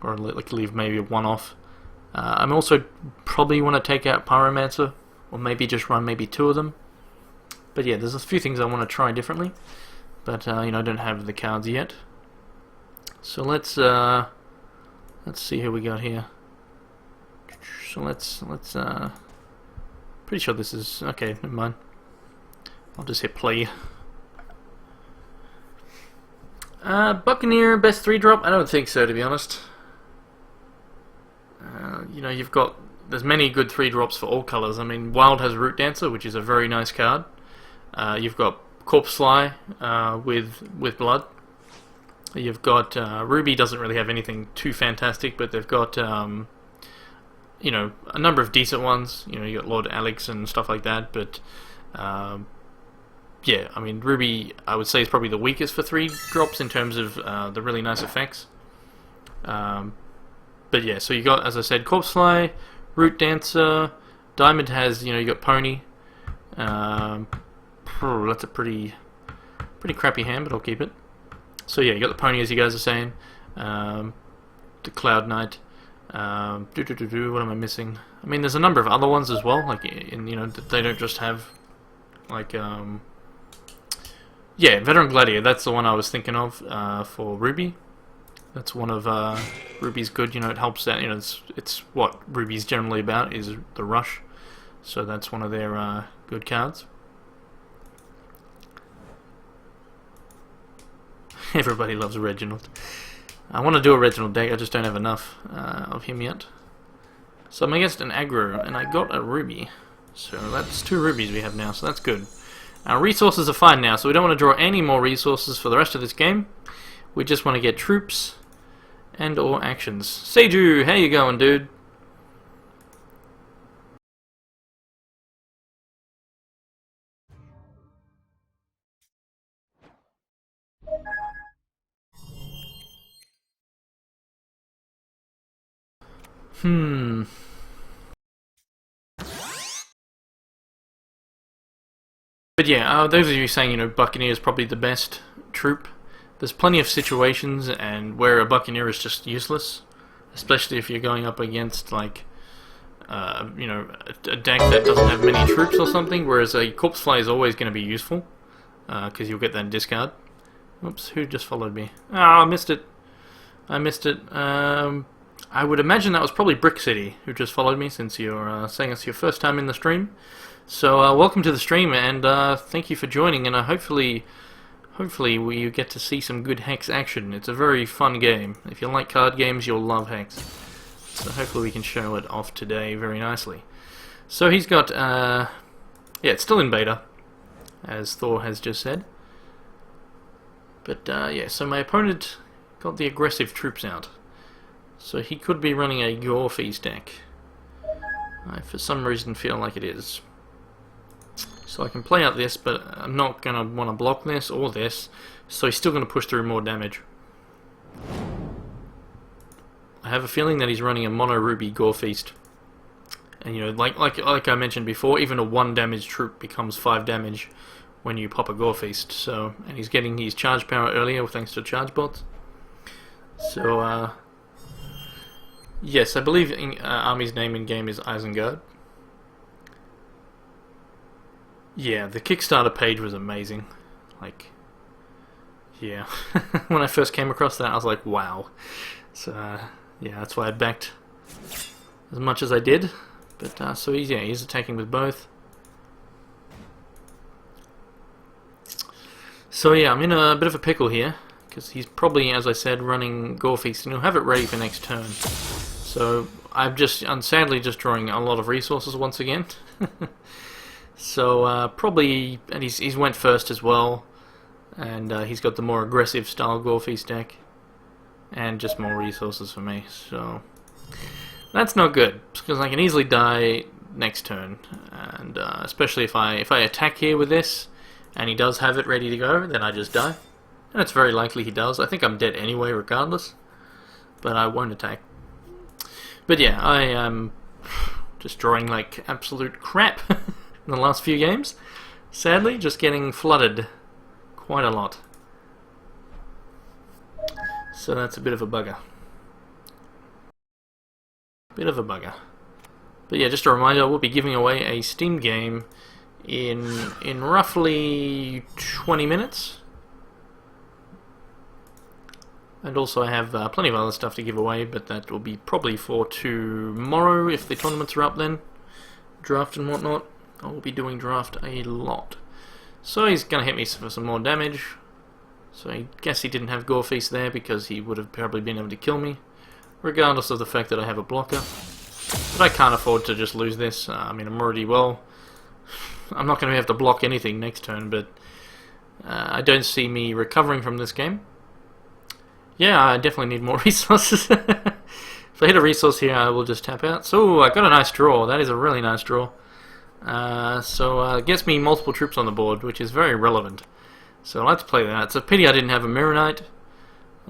or like leave maybe one off. I'm also probably want to take out Pyromancer, or maybe just run maybe 2 of them. But yeah, there's a few things I want to try differently, but you know, I don't have the cards yet. So let's see who we got here. So let's pretty sure this is okay. Never mind. I'll just hit play. Buccaneer best 3-drop? I don't think so, to be honest. You know, there's many good 3-drops for all colours. I mean, Wild has Root Dancer, which is a very nice card. You've got Corpse Fly with Blood. You've got Ruby doesn't really have anything too fantastic, but they've got you know, a number of decent ones. You know, you got Lord Alex and stuff like that, but yeah, I mean, Ruby, I would say, is probably the weakest for 3-drops in terms of the really nice effects. But yeah, so you got, as I said, Corpse Fly, Root Dancer. Diamond has, you know, you got Pony. That's a pretty crappy hand, but I'll keep it. So yeah, you got the Pony, as you guys are saying. The Cloud Knight. What am I missing? I mean, there's a number of other ones as well. Like, you know, they don't just have like yeah, Veteran Gladiator. That's the one I was thinking of for Ruby. That's one of Ruby's good. You know, it helps that. You know, it's what Ruby's generally about, is the rush. So that's one of their good cards. Everybody loves Reginald. I want to do a Reginald deck, I just don't have enough of him yet. So I'm against an aggro, and I got a Ruby. So that's 2 Rubies we have now, so that's good. Our resources are fine now, so we don't want to draw any more resources for the rest of this game. We just want to get troops and or actions. Seiju, how you going, dude? But yeah, those of you saying, you know, Buccaneer is probably the best troop. There's plenty of situations and where a Buccaneer is just useless, especially if you're going up against like, you know, a deck that doesn't have many troops or something. Whereas a Corpse Fly is always going to be useful because you'll get that discard. Oops, who just followed me? Ah, I missed it. I missed it. I would imagine that was probably Brick City who just followed me, since you're saying it's your first time in the stream. So welcome to the stream, and thank you for joining, and hopefully you get to see some good Hex action. It's a very fun game. If you like card games, you'll love Hex. So hopefully we can show it off today very nicely. So he's got, yeah, it's still in beta, as Thor has just said. But yeah, so my opponent got the aggressive troops out. So he could be running a Gore Feast deck. I for some reason feel like it is. So I can play out this, but I'm not going to want to block this or this, so he's still going to push through more damage. I have a feeling that he's running a mono Ruby Gore Feast. And you know, like I mentioned before, even a 1 damage troop becomes 5 damage when you pop a Gore Feast. So, and he's getting his charge power earlier thanks to charge bots. So, yes, I believe Army's name in game is Isengard. Yeah, the Kickstarter page was amazing. Like, yeah. When I first came across that, I was like, wow. So, yeah, that's why I backed as much as I did. But, so he's attacking with both. So, yeah, I'm in a bit of a pickle here, because he's probably, as I said, running Gore Feast, and he'll have it ready for next turn. So, I'm sadly just drawing a lot of resources once again. So probably, and he's went first as well, and he's got the more aggressive style Gore Feast deck. and just more resources for me. So that's not good, because I can easily die next turn, and especially if I attack here with this, and he does have it ready to go, then I just die. And it's very likely he does. I think I'm dead anyway, regardless. But I won't attack. But yeah, I am just drawing like absolute crap in the last few games. Sadly, just getting flooded quite a lot. So that's a bit of a bugger. Bit of a bugger. But yeah, just a reminder, we'll be giving away a Steam game in roughly 20 minutes. And also I have plenty of other stuff to give away, but that will be probably for tomorrow if the tournaments are up then. Draft and whatnot. I will be doing draft a lot. So he's going to hit me for some more damage. So I guess he didn't have Gore Feast there because he would have probably been able to kill me, regardless of the fact that I have a blocker. But I can't afford to just lose this. I mean, I'm already, well, I'm not going to have to block anything next turn, but I don't see me recovering from this game. Yeah, I definitely need more resources. If I hit a resource here, I will just tap out. So, I got a nice draw. That is a really nice draw. It gets me multiple troops on the board, which is very relevant. So, let's play that. It's a pity I didn't have a Mirror Knight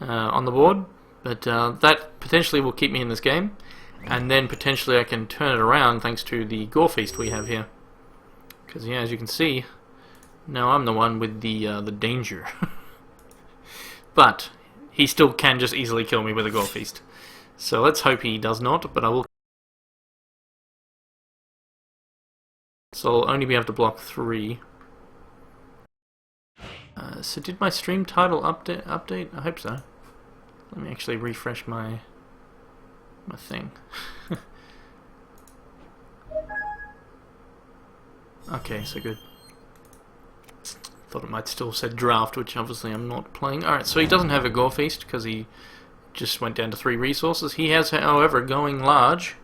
on the board, but that potentially will keep me in this game. And then potentially I can turn it around thanks to the Gore Feast we have here. Because, yeah, as you can see, now I'm the one with the danger. But he still can just easily kill me with a Gore Feast. So let's hope he does not, but I will. So I'll only be able to block 3. So did my stream title update? I hope so. Let me actually refresh my thing. Okay, so good. Thought it might still say draft, which obviously I'm not playing. Alright, so he doesn't have a Gore Feast because he just went down to 3 resources. He has, however, going large,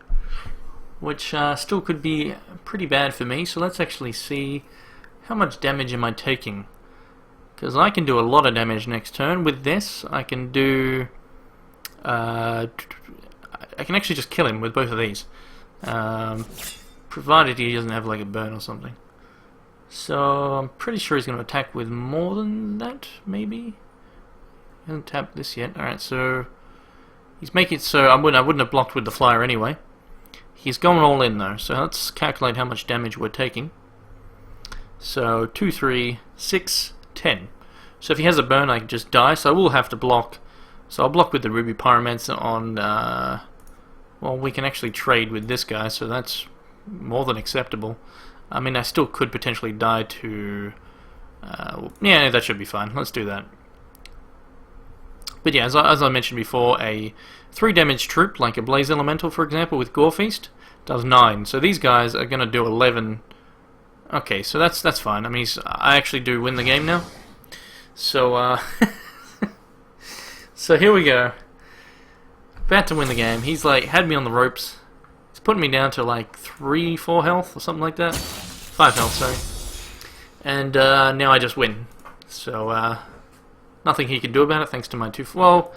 which still could be pretty bad for me. So let's actually see how much damage am I taking. Because I can do a lot of damage next turn. With this, I can do... I can actually just kill him with both of these. Provided he doesn't have like a burn or something. So I'm pretty sure he's going to attack with more than that, maybe? He hasn't tapped this yet. Alright, so he's making it so I wouldn't have blocked with the flyer anyway. He's going all in though, so let's calculate how much damage we're taking. So 2, 3, 6, 10. So if he has a burn, I can just die, so I will have to block. So I'll block with the Ruby Pyromancer on, well, we can actually trade with this guy, so that's more than acceptable. I mean, I still could potentially die to... yeah, that should be fine. Let's do that. But yeah, as I mentioned before, a 3 damage troop, like a Blaze Elemental, for example, with Gore Feast, does 9. So these guys are going to do 11. Okay, so that's fine. I mean, I actually do win the game now. So, so here we go. About to win the game. He's like, had me on the ropes. He's putting me down to like 3, 4 health or something like that. 5 health, sorry. And now I just win. So nothing he can do about it thanks to my 2. Well,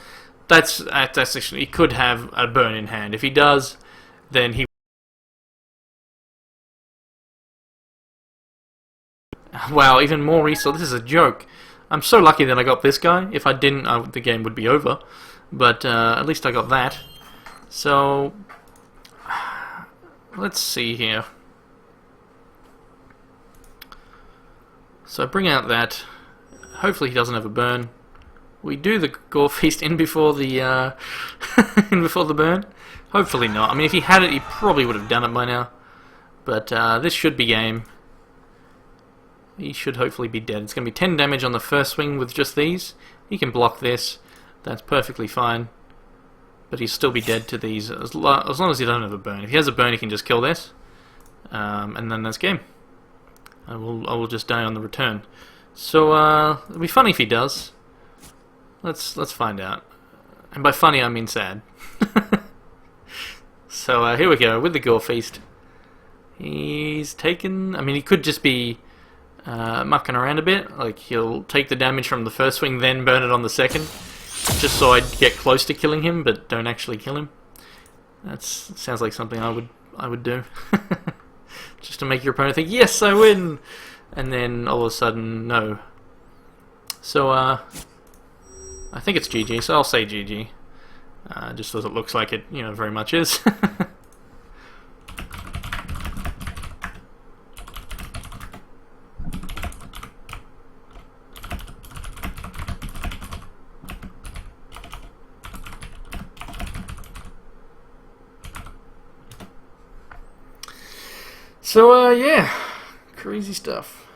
that's actually, he could have a burn in hand. If he does, then he. Wow, even more resource. This is a joke. I'm so lucky that I got this guy. If I didn't, the game would be over. But at least I got that. So let's see here. So I bring out that. Hopefully he doesn't have a burn. We do the Gore Feast in before the before the burn. Hopefully not. I mean, if he had it, he probably would have done it by now. But this should be game. He should hopefully be dead. It's going to be 10 damage on the first swing with just these. He can block this. That's perfectly fine. But he'll still be dead to these as long as he doesn't have a burn. If he has a burn, he can just kill this. And then that's game. I will just die on the return. So it'll be funny if he does. Let's find out. And by funny, I mean sad. So here we go with the Gore Feast. He's taken. I mean, he could just be mucking around a bit. Like he'll take the damage from the first swing, then burn it on the second. just so I'd get close to killing him, but don't actually kill him. That sounds like something I would do. Just to make your opponent think, yes, I win! And then all of a sudden, no. So, I think it's GG, so I'll say GG. Just as it looks like it, you know, very much is. So, yeah, crazy stuff.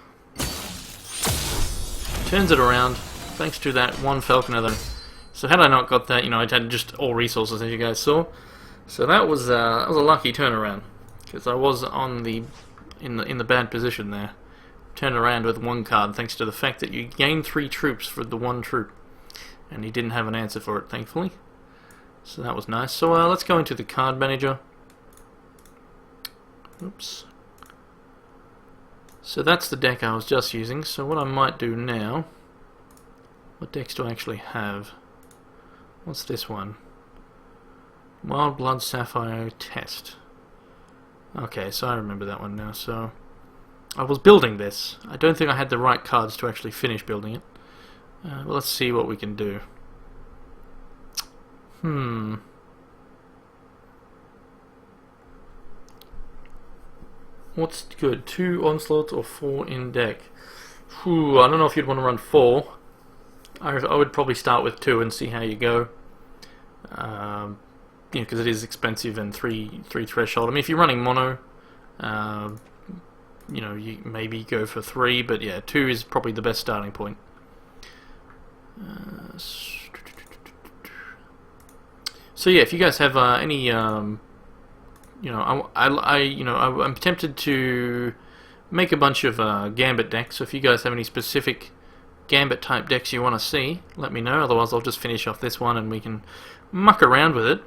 Turns it around, thanks to that one Falconer though. So had I not got that, you know, I'd had just all resources as you guys saw. So that was a lucky turnaround, because I was on the in the bad position there. Turned around with one card thanks to the fact that you gain 3 troops for the 1 troop, and he didn't have an answer for it, thankfully. So that was nice. So let's go into the card manager. Oops. So that's the deck I was just using. So what I might do now... What decks do I actually have? What's this one? Wild Blood Sapphire Test. Okay, so I remember that one now. So I was building this. I don't think I had the right cards to actually finish building it. Well, let's see what we can do. What's good? 2 onslaughts or 4 in deck? I don't know if you'd want to run 4. I would probably start with 2 and see how you go. You know, because it is expensive and 3 threshold. I mean, if you're running mono, you know, you maybe go for 3, but yeah, 2 is probably the best starting point. So yeah, if you guys have any you know, I'm tempted to make a bunch of Gambit decks. So if you guys have any specific Gambit type decks you want to see, let me know. Otherwise, I'll just finish off this one and we can muck around with it.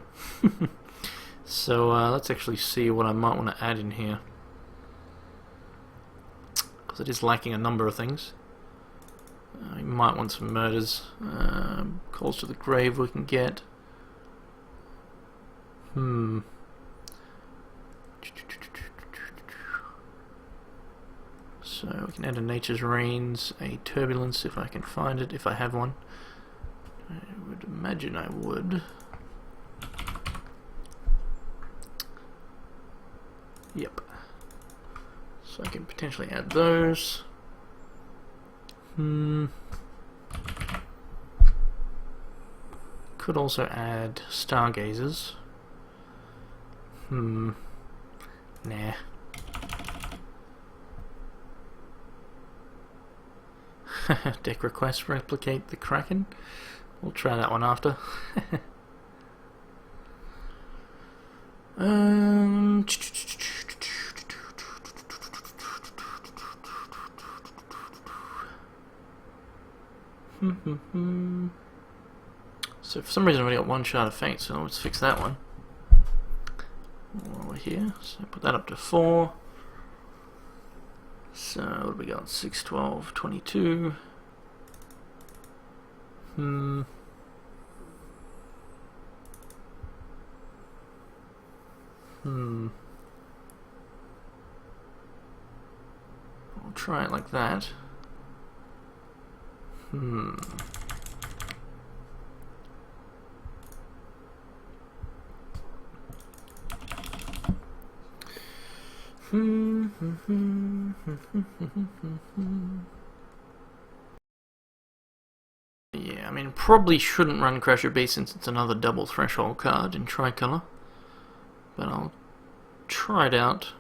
So let's actually see what I might want to add in here, because it is lacking a number of things. You might want some murders. Calls to the grave we can get. So we can add a Nature's Rains, a Turbulence if I can find it, if I have one. I would imagine I would. Yep. So I can potentially add those. Could also add Stargazers. Nah. Deck request, replicate the Kraken. We'll try that one after. So for some reason I've only got 1 Shard of Fate, so let's fix that one while we're here. So put that up to 4. So what have we got? 6, 12, 22. I'll try it like that. Yeah, I mean, probably shouldn't run Crusher Beast since it's another double threshold card in tricolor, but I'll try it out,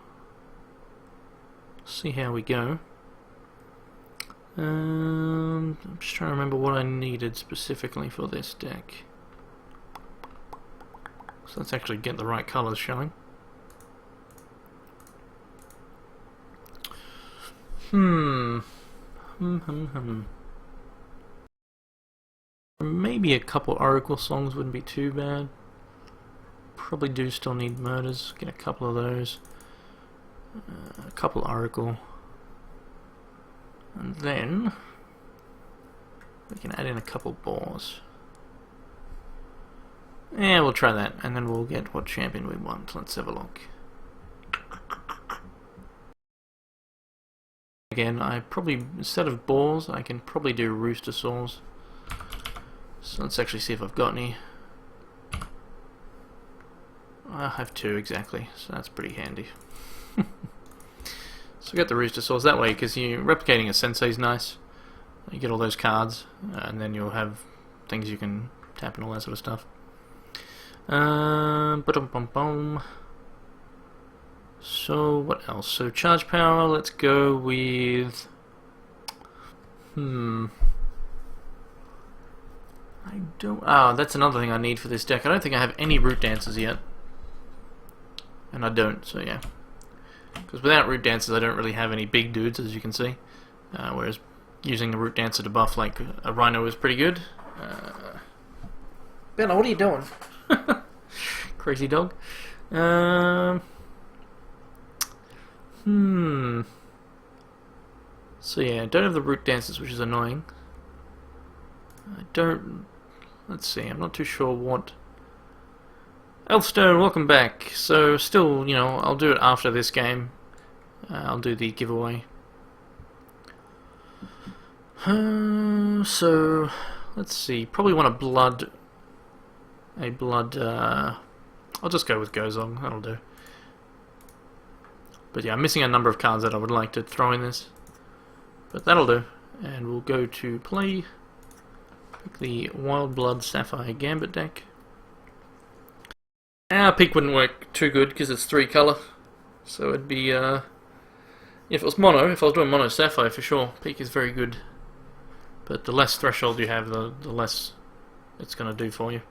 see how we go. I'm just trying to remember what I needed specifically for this deck. So let's actually get the right colors showing. Maybe a couple Oracle songs wouldn't be too bad. Probably do still need murders. Get a couple of those. A couple Oracle. And then we can add in a couple boars. Yeah, we'll try that, and then we'll get what champion we want. Let's have a look. Again, I probably, instead of boars, I can probably do rooster saws. So let's actually see if I've got any. I have 2 exactly, so that's pretty handy. So get the rooster saws that way, because you replicating a sensei is nice. You get all those cards, and then you'll have things you can tap and all that sort of stuff. So what else? So charge power. Let's go with. I don't. Ah, that's another thing I need for this deck. I don't think I have any root dancers yet, and I don't. So yeah, because without root dancers, I don't really have any big dudes, as you can see. Whereas using the root dancer to buff like a rhino is pretty good. Bella, what are you doing? Crazy dog. So yeah, I don't have the root dancers, which is annoying. I don't. Let's see, I'm not too sure what. Elfstone, welcome back. So still, you know, I'll do it after this game. I'll do the giveaway. So let's see. Probably want a blood. I'll just go with Gozong. That'll do. But yeah, I'm missing a number of cards that I would like to throw in this. But that'll do. And we'll go to play. Pick the Wild Blood Sapphire Gambit deck. Our peak wouldn't work too good because it's 3 color. So it'd be, if it was mono, if I was doing mono Sapphire for sure, peak is very good. But the less threshold you have, the less it's going to do for you.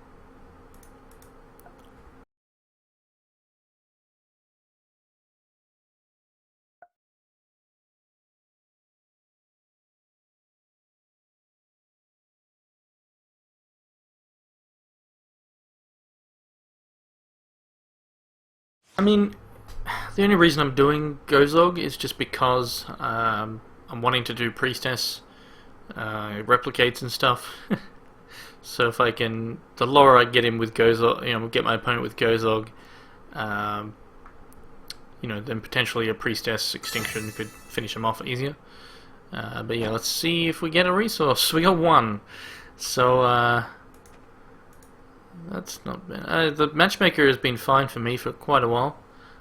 I mean, the only reason I'm doing Gozog is just because I'm wanting to do Priestess, replicates and stuff. So if I can, the lower I get him with Gozog, you know, get my opponent with Gozog, you know, then potentially a Priestess extinction could finish him off easier. But yeah, let's see if we get a resource. We got 1. So, that's not bad. The matchmaker has been fine for me for quite a while,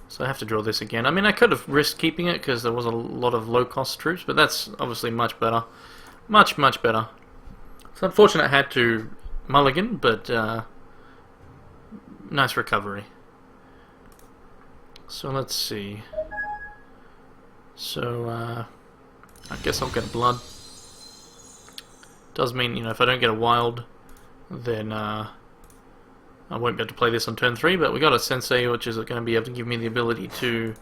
so I have to draw this again. I mean, I could have risked keeping it because there was a lot of low-cost troops, but that's obviously much better. Much better. It's unfortunate I had to mulligan, but nice recovery. So let's see. So, I guess I'll get a blood. Does mean, you know, if I don't get a wild, then I won't be able to play this on turn 3, but we got a Sensei, which is going to be able to give me the ability to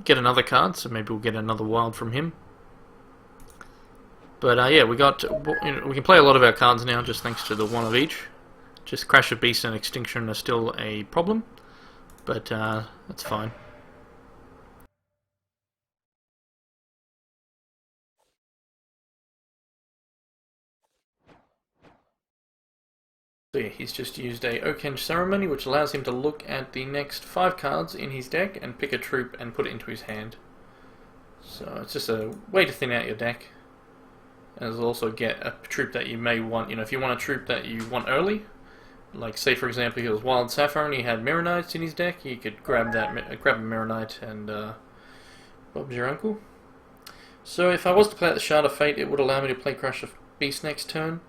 get another card, so maybe we'll get another wild from him. But yeah, we got, you know, we can play a lot of our cards now, just thanks to the 1 of each. Just Crash of Beast and Extinction are still a problem, but that's fine. So yeah, he's just used a Oakhenge Ceremony, which allows him to look at the next 5 cards in his deck and pick a troop and put it into his hand. So it's just a way to thin out your deck. And it'll also get a troop that you may want, you know, if you want a troop that you want early, like say for example he was Wild Sapphire and he had Mirror Knights in his deck, you could grab that, grab a Mirror Knight and Bob's your uncle. So if I was to play at the Shard of Fate, it would allow me to play Crash of Beast next turn.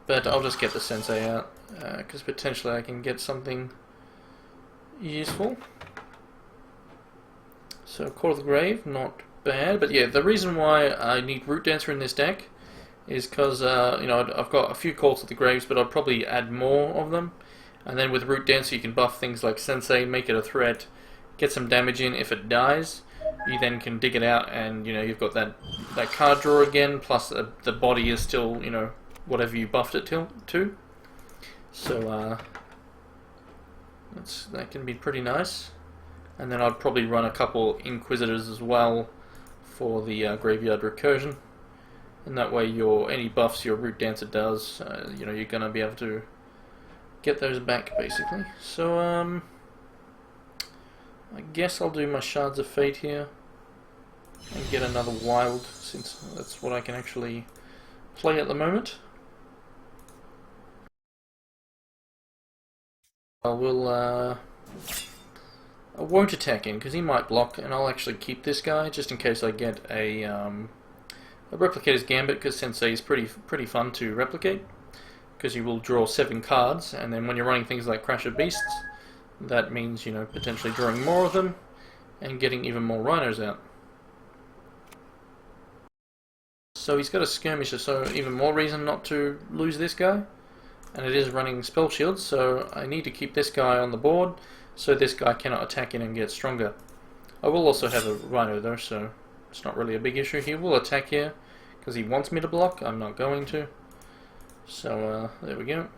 But I'll just get the Sensei out, because potentially I can get something useful. So Call of the Grave, not bad. But yeah, the reason why I need Root Dancer in this deck is because, you know, I've got a few Calls of the Graves, but I'll probably add more of them. And then with Root Dancer you can buff things like Sensei, make it a threat, get some damage in. If it dies, you then can dig it out and, you know, you've got that card draw again, plus the body is still, you know, whatever you buffed it to. So that can be pretty nice. And then I'd probably run a couple Inquisitors as well for the Graveyard Recursion. and that way your any buffs your Root Dancer does, you know, you're gonna be able to get those back basically. So I guess I'll do my Shards of Fate here and get another wild, since that's what I can actually play at the moment. I won't attack him because he might block, and I'll actually keep this guy just in case I get a Replicator's Gambit, because Sensei is pretty fun to replicate, because you will draw 7 cards, and then when you're running things like Crash of Beasts, that means, you know, potentially drawing more of them and getting even more rhinos out. So he's got a Skirmisher, so even more reason not to lose this guy. And it is running Spell Shields, so I need to keep this guy on the board so this guy cannot attack in and get stronger. I will also have a Rhino though, so it's not really a big issue. He will attack here because he wants me to block. I'm not going to. So there we go.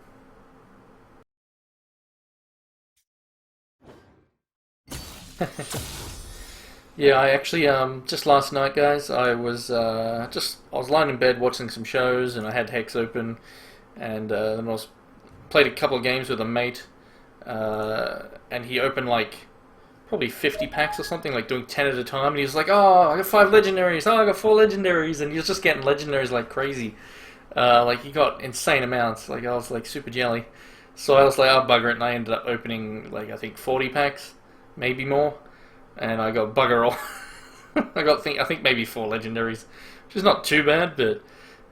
Yeah, I actually just last night, guys, I was lying in bed watching some shows, and I had HEX open, and then I played a couple of games with a mate, and he opened like probably 50 packs or something, like doing 10 at a time, and he was like, "Oh, I got 5 legendaries. Oh, I got 4 legendaries," and he was just getting legendaries like crazy. Like he got insane amounts. Like I was like super jelly, so I was like, "Oh, bugger it," and I ended up opening like I think 40 packs, maybe more. And I got bugger all. I think maybe 4 legendaries, which is not too bad, but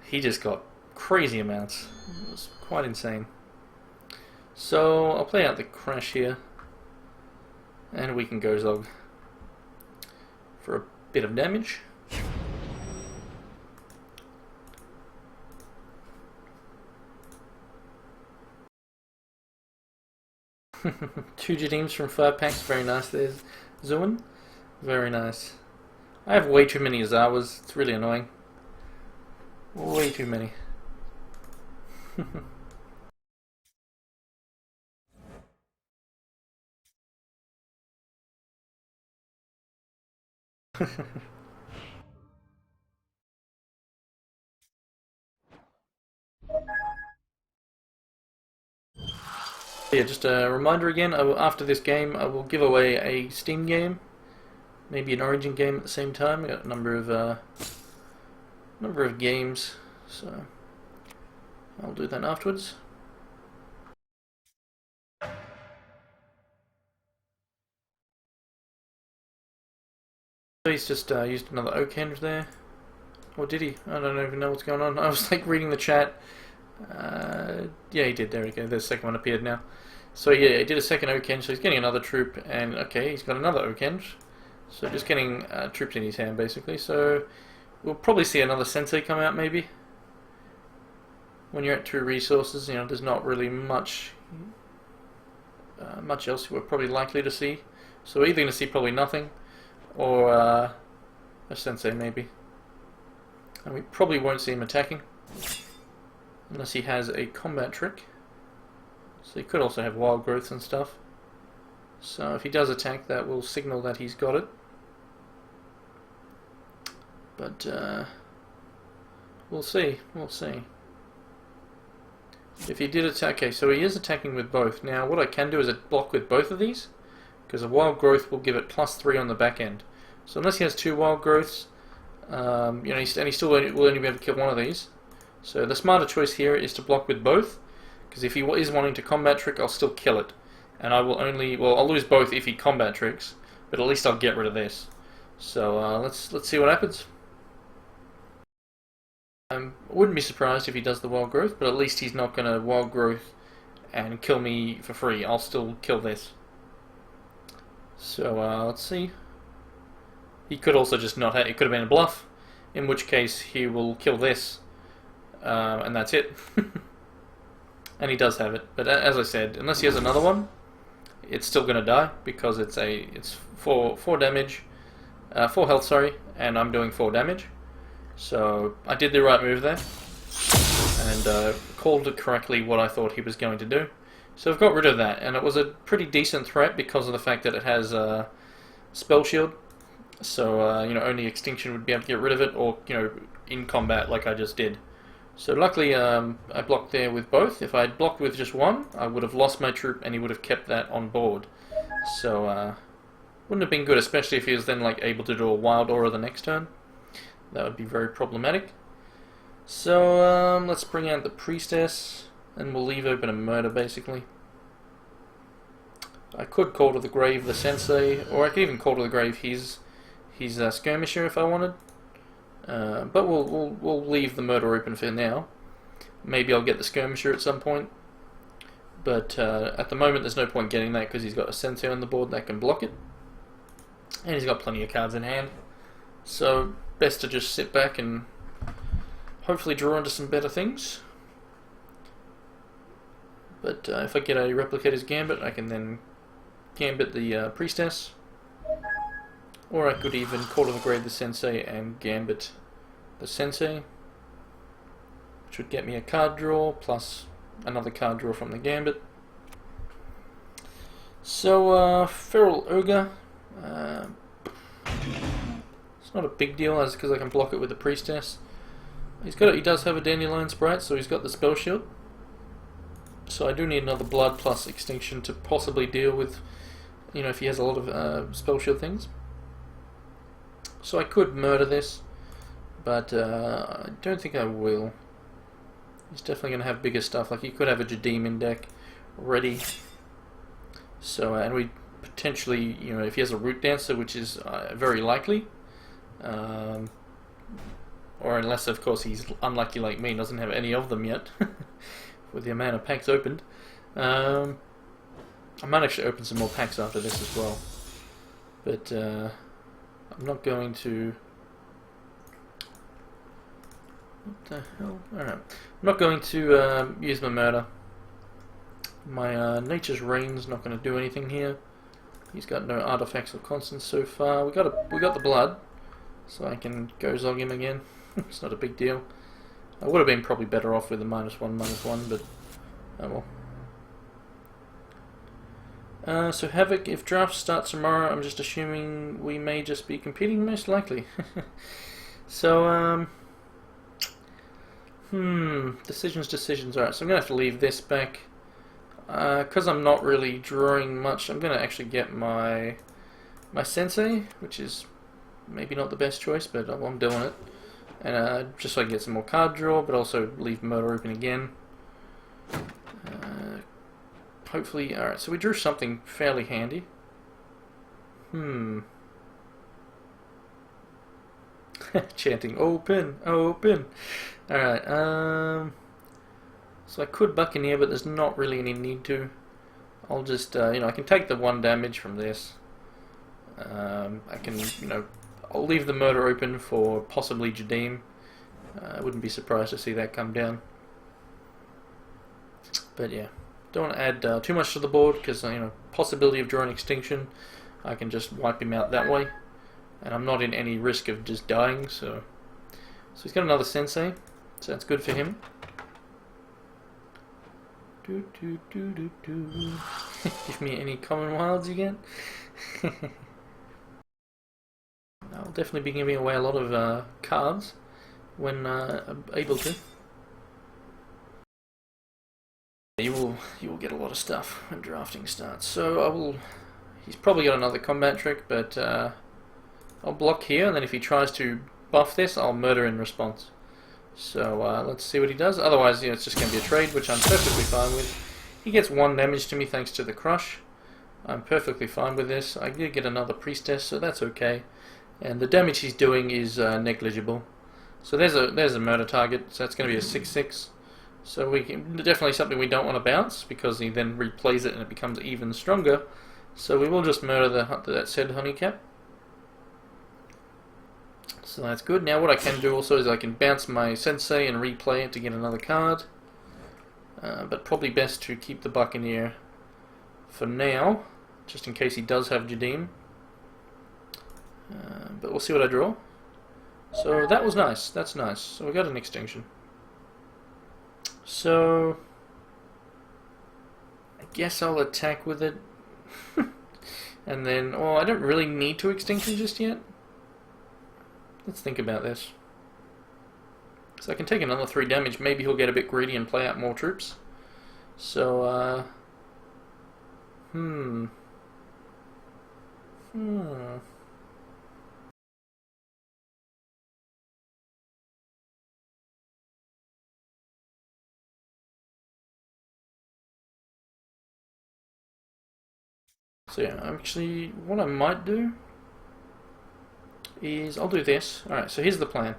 he just got crazy amounts. It was quite insane. So I'll play out the Crash here, and we can go Zog for a bit of damage. Two Jadeems from 5 packs, very nice. There's Zuin, very nice. I have way too many Azawas, it's really annoying. Way too many. Yeah, just a reminder again, after this game I will give away a Steam game, maybe an Origin game at the same time. I got a number of games, so I'll do that afterwards. He's just used another Oak Henge there. Or did he? I don't even know what's going on. I was like reading the chat. Yeah, he did. There we go. The second one appeared now. So yeah, he did a second Oak Henge, so he's getting another troop, and okay, he's got another Oak Henge. So just getting troops in his hand, basically. So we'll probably see another Sensei come out, maybe. When you're at 2 resources, you know, there's not really much else we're probably likely to see. So we're either going to see probably nothing, or a Sensei, maybe. And we probably won't see him attacking, unless he has a combat trick. So he could also have wild growths and stuff. So if he does attack, that will signal that he's got it. But we'll see. We'll see. If he did attack, okay, so he is attacking with both. Now what I can do is block with both of these, because a wild growth will give it +3 on the back end. So unless he has 2 wild growths, you know, and he still will only be able to kill one of these. So the smarter choice here is to block with both, because if he is wanting to combat trick, I'll still kill it. And I will only, well, I'll lose both if he combat tricks, but at least I'll get rid of this. So let's see what happens. I wouldn't be surprised if he does the wild growth, but at least he's not going to wild growth and kill me for free. I'll still kill this. So let's see. He could also just not have, it could have been a bluff, in which case he will kill this, and that's it. And he does have it, but as I said, unless he has another one, it's still going to die, because it's 4 damage, 4 health, sorry, and I'm doing 4 damage. So I did the right move there, and called it correctly what I thought he was going to do. So I've got rid of that, and it was a pretty decent threat because of the fact that it has Spell Shield. So you know, only Extinction would be able to get rid of it, or you know, in combat like I just did. So luckily I blocked there with both. If I had blocked with just one, I would have lost my troop and he would have kept that on board. So wouldn't have been good, especially if he was then like able to do a wild aura the next turn. That would be very problematic. So let's bring out the priestess and we'll leave open a murder basically. I could call to the grave the sensei, or I could even call to the grave his skirmisher if I wanted. But we'll leave the murder open for now. Maybe I'll get the skirmisher at some point. But at the moment there's no point getting that because he's got a sensei on the board that can block it. And he's got plenty of cards in hand. So best to just sit back and hopefully draw into some better things. But if I get a Replicator's Gambit, I can then Gambit the Priestess. Or I could even call to the grave the Sensei and Gambit the Sensei. Which would get me a card draw plus another card draw from the Gambit. So, Feral Ogre. It's not a big deal as because I can block it with the Priestess. He does have a Dandelion Sprite, so he's got the Spell Shield. So I do need another Blood plus Extinction to possibly deal with, you know, if he has a lot of Spell Shield things. So I could murder this, but I don't think I will. He's definitely going to have bigger stuff. Like he could have a Jadeem in deck ready. So and we potentially, you know, if he has a Root Dancer, which is very likely, or unless of course he's unlucky like me, doesn't have any of them yet, with the amount of packs opened. I might actually open some more packs after this as well, but I'm not going to. What the hell? Alright. I'm not going to use my murder. My Nature's Reign's not going to do anything here. He's got no artifacts or constants so far. We got the blood, so I can go zog him again. It's not a big deal. I would have been probably better off with a -1/-1, but oh well. So Havoc, if draft starts tomorrow, I'm just assuming we may just be competing, most likely. So, decisions. Alright, so I'm going to have to leave this back. Because I'm not really drawing much, I'm going to actually get my Sensei, which is maybe not the best choice, but I'm doing it. And just so I can get some more card draw, but also leave Murder open again. Hopefully, alright, so we drew something fairly handy. Chanting, open, open. Alright, so I could Buccaneer, but there's not really any need to. I'll just, you know, I can take the 1 damage from this. I can, you know, I'll leave the Murder open for possibly Jadeem. I wouldn't be surprised to see that come down. But yeah, don't want to add too much to the board because, you know, possibility of drawing Extinction. I can just wipe him out that way. And I'm not in any risk of just dying, so he's got another Sensei, so that's good for him. Give me any common wilds again. I'll definitely be giving away a lot of cards when I'm able to. You will get a lot of stuff when drafting starts. So I will. He's probably got another combat trick, but I'll block here, and then if he tries to buff this, I'll murder in response. So let's see what he does. Otherwise, you know, it's just going to be a trade, which I'm perfectly fine with. He gets 1 damage to me thanks to the crush. I'm perfectly fine with this. I did get another priestess, so that's okay. And the damage he's doing is negligible. So there's a murder target. So that's going to be a 6/6. So we can, definitely something we don't want to bounce because he then replays it and it becomes even stronger. So we will just murder that said honeycap. So that's good. Now what I can do also is I can bounce my Sensei and replay it to get another card. But probably best to keep the Buccaneer for now, just in case he does have Jadeem. But we'll see what I draw. So that was nice. That's nice. So we got an Extinction. So I guess I'll attack with it. And then, I don't really need to Extinction just yet. Let's think about this. So I can take another 3 damage. Maybe he'll get a bit greedy and play out more troops. So, So yeah, actually, what I might do is I'll do this. Alright, so here's the plan.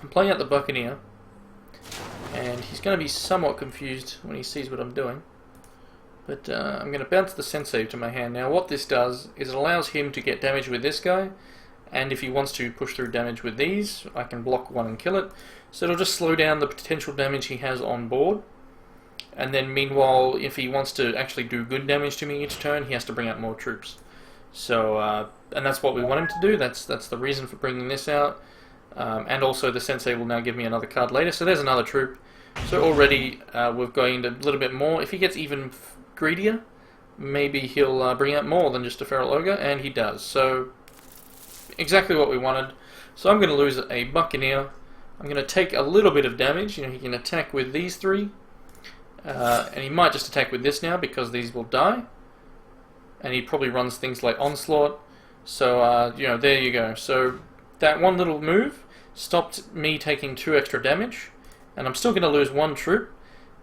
I'm playing out the Buccaneer, and he's going to be somewhat confused when he sees what I'm doing. But I'm going to bounce the Sensei to my hand. Now what this does is it allows him to get damage with this guy, and if he wants to push through damage with these, I can block one and kill it. So it'll just slow down the potential damage he has on board. And then meanwhile, if he wants to actually do good damage to me each turn, he has to bring out more troops. So, and that's what we want him to do. That's the reason for bringing this out. And also the Sensei will now give me another card later. So there's another troop. So already we've gained a little bit more. If he gets even greedier, maybe he'll bring out more than just a Feral Ogre, and he does. So exactly what we wanted. So I'm going to lose a Buccaneer. I'm going to take a little bit of damage. You know, he can attack with these 3. And he might just attack with this now because these will die. And he probably runs things like Onslaught. So, you know, there you go. So that one little move stopped me taking 2 extra damage. And I'm still going to lose 1 troop.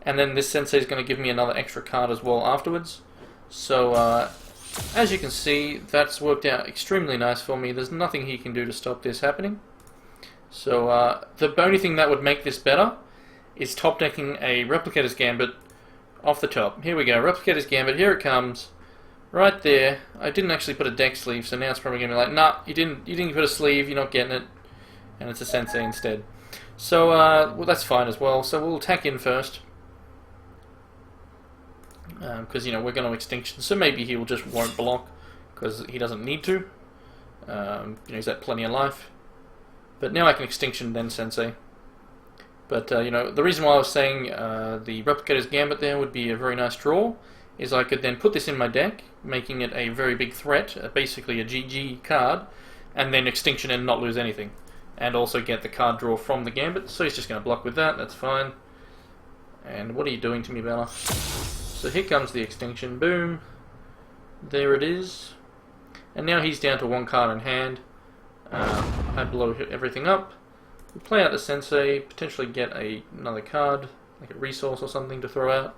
And then this Sensei is going to give me another extra card as well afterwards. So, as you can see, that's worked out extremely nice for me. There's nothing he can do to stop this happening. So, the only thing that would make this better is top decking a Replicator's Gambit off the top. Here we go, Replicator's Gambit, here it comes. Right there. I didn't actually put a deck sleeve, so now it's probably going to be like, nah, you didn't put a sleeve, you're not getting it. And it's a Sensei instead. So, well, that's fine as well. So we'll attack in first. Because, you know, we're going to Extinction, so maybe he will just won't block, because he doesn't need to. You know, he's at plenty of life. But now I can Extinction, then Sensei. But, you know, the reason why I was saying the Replicator's Gambit there would be a very nice draw is I could then put this in my deck, making it a very big threat, basically a GG card, and then Extinction and not lose anything. And also get the card draw from the Gambit, so he's just going to block with that, that's fine. And what are you doing to me, Bella? So here comes the Extinction, boom. There it is. And now he's down to 1 card in hand. I blow everything up. We play out the Sensei, potentially get another card, like a resource or something to throw out.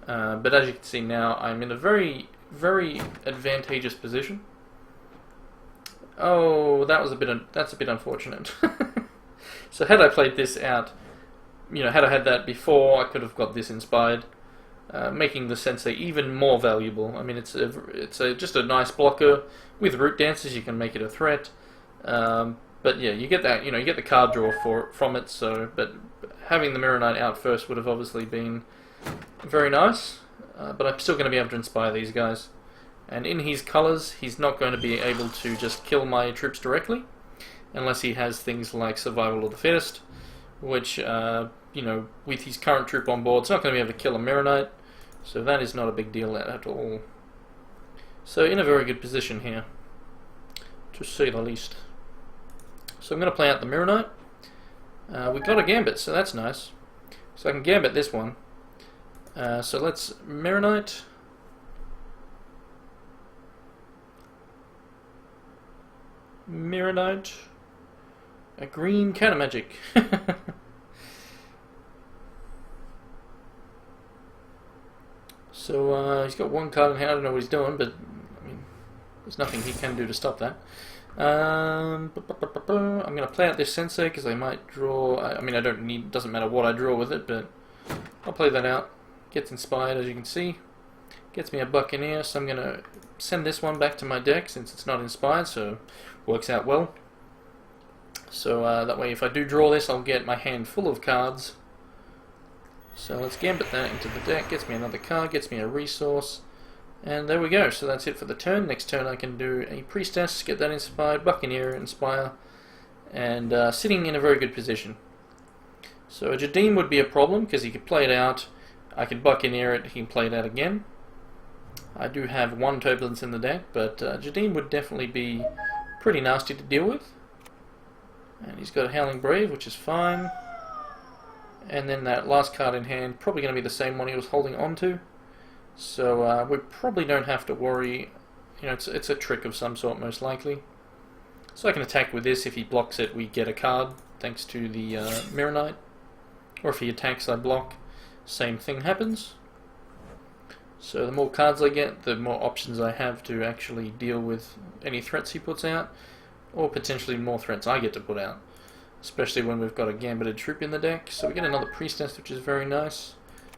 But as you can see now, I'm in a very, very advantageous position. Oh, that's a bit unfortunate. So had I played this out, you know, had I had that before, I could have got this inspired, making the Sensei even more valuable. I mean, it's just a nice blocker with Root Dancers. You can make it a threat. But yeah, you get that, you know, you get the card draw from it. So, but having the Mirror Knight out first would have obviously been very nice. But I'm still going to be able to inspire these guys. And in his colours, he's not going to be able to just kill my troops directly, unless he has things like Survival of the Fittest, which, you know, with his current troop on board, it's not going to be able to kill a Mirror Knight. So that is not a big deal at all. So in a very good position here, to say the least. So I'm going to play out the Mirror Knight. We got a Gambit, so that's nice. So I can Gambit this one. So let's Mirror Knight. Mirror Knight. A green counter magic. So he's got 1 card in hand. I don't know what he's doing, but I mean, there's nothing he can do to stop that. I'm going to play out this Sensei because I might draw. I mean, doesn't matter what I draw with it, but I'll play that out. Gets inspired, as you can see. Gets me a Buccaneer, so I'm going to send this one back to my deck since it's not inspired, so works out well. So that way, if I do draw this, I'll get my hand full of cards. So let's Gambit that into the deck. Gets me another card, gets me a resource. And there we go, so that's it for the turn. Next turn I can do a Priestess, get that inspired, Buccaneer, inspire, and sitting in a very good position. So a Jadim would be a problem, because he could play it out, I could Buccaneer it, he can play it out again. I do have 1 Turbulence in the deck, but Jadim would definitely be pretty nasty to deal with. And he's got a Howling Brave, which is fine. And then that last card in hand, probably going to be the same one he was holding on to. So we probably don't have to worry. You know, it's a trick of some sort, most likely. So I can attack with this. If he blocks it, we get a card, thanks to the Mirror Knight. Or if he attacks, I block. Same thing happens. So the more cards I get, the more options I have to actually deal with any threats he puts out, or potentially more threats I get to put out, especially when we've got a gambited troop in the deck. So we get another Priestess, which is very nice.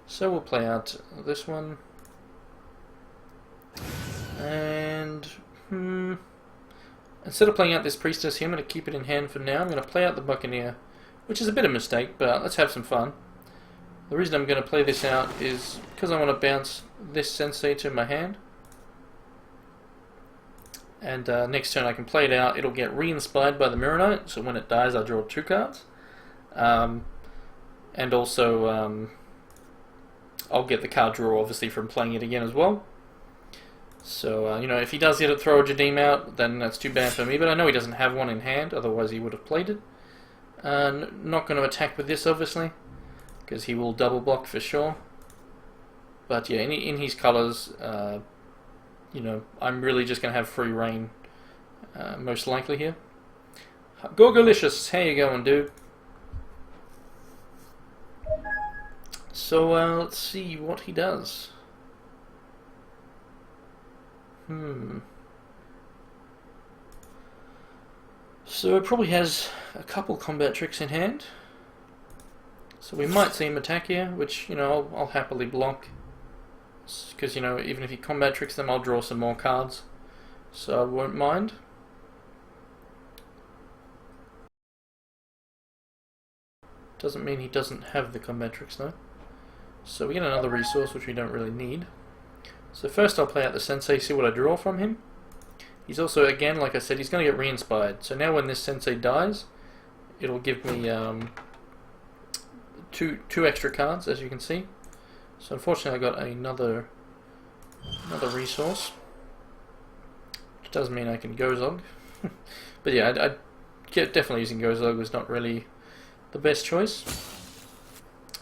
So we'll play out this one. And instead of playing out this Priestess here, I'm going to keep it in hand for now. I'm going to play out the Buccaneer, which is a bit of a mistake, but let's have some fun. The reason I'm going to play this out is because I want to bounce this Sensei to my hand. And next turn I can play it out. It'll get re-inspired by the Mirror Knight, so when it dies I draw 2 cards. And also I'll get the card draw obviously from playing it again as well. So, you know, if he does get it, throw a Jadim out, then that's too bad for me, but I know he doesn't have one in hand, otherwise he would have played it. Not going to attack with this obviously, because he will double block for sure. But yeah, in his colours, you know, I'm really just going to have free reign, most likely here. Gorgolicious, how you going, dude? So let's see what he does. So it probably has a couple combat tricks in hand. So we might see him attack here, which, you know, I'll happily block. Because, you know, even if he combat tricks them, I'll draw some more cards. So I won't mind. Doesn't mean he doesn't have the combat tricks though. So we get another resource, which we don't really need. So first I'll play out the Sensei, see what I draw from him. He's also, again, like I said, he's going to get re-inspired. So now when this Sensei dies, it'll give me two extra cards, as you can see. So unfortunately I got another resource, which does mean I can Gozog. But yeah, definitely using Gozog was not really the best choice.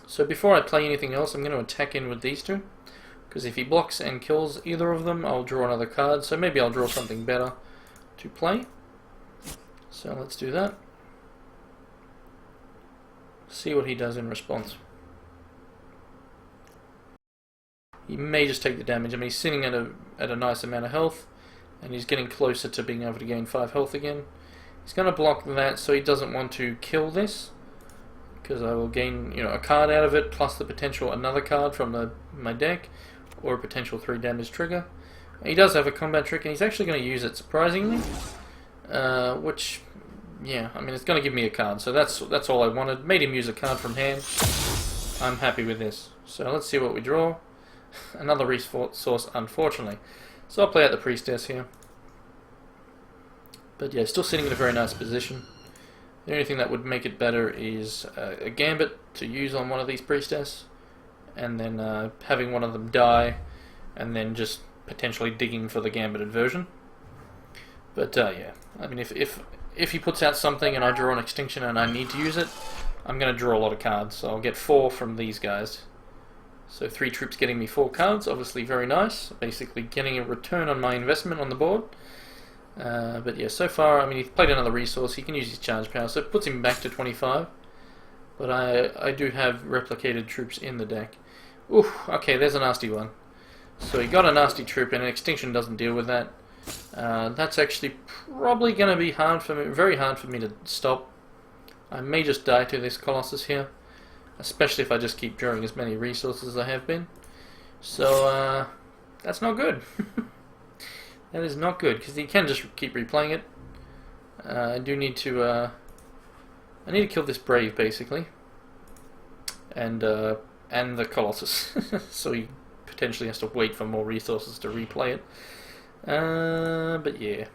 So before I play anything else, I'm going to attack in with these two, because if he blocks and kills either of them, I'll draw another card. So maybe I'll draw something better to play. So let's do that. See what he does in response. He may just take the damage. I mean, he's sitting at a nice amount of health, and he's getting closer to being able to gain 5 health again. He's going to block that, so he doesn't want to kill this, because I will gain, you know, a card out of it, plus the potential another card from my deck, or a potential 3 damage trigger. He does have a combat trick, and he's actually going to use it surprisingly, which, yeah, I mean, it's going to give me a card, so that's all I wanted. Made him use a card from hand. I'm happy with this. So let's see what we draw. Another resource, unfortunately. So I'll play out the Priestess here. But yeah, still sitting in a very nice position. The only thing that would make it better is a Gambit to use on one of these Priestess, and then having one of them die, and then just potentially digging for the Gambited version. But yeah, I mean, if he puts out something and I draw an Extinction and I need to use it, I'm going to draw a lot of cards. So I'll get 4 from these guys. So 3 troops getting me 4 cards, obviously very nice. Basically getting a return on my investment on the board. But yeah, so far, I mean, he's played another resource. He can use his charge power, so it puts him back to 25. But I do have replicated troops in the deck. Oof, okay, there's a nasty one. So he got a nasty troop, and an Extinction doesn't deal with that. That's actually probably going to be hard for me, very hard for me to stop. I may just die to this Colossus here, especially if I just keep drawing as many resources as I have been. So that's not good. That is not good, because you can just keep replaying it. I do need to I need to kill this Brave basically, and the Colossus. So he potentially has to wait for more resources to replay it. But yeah.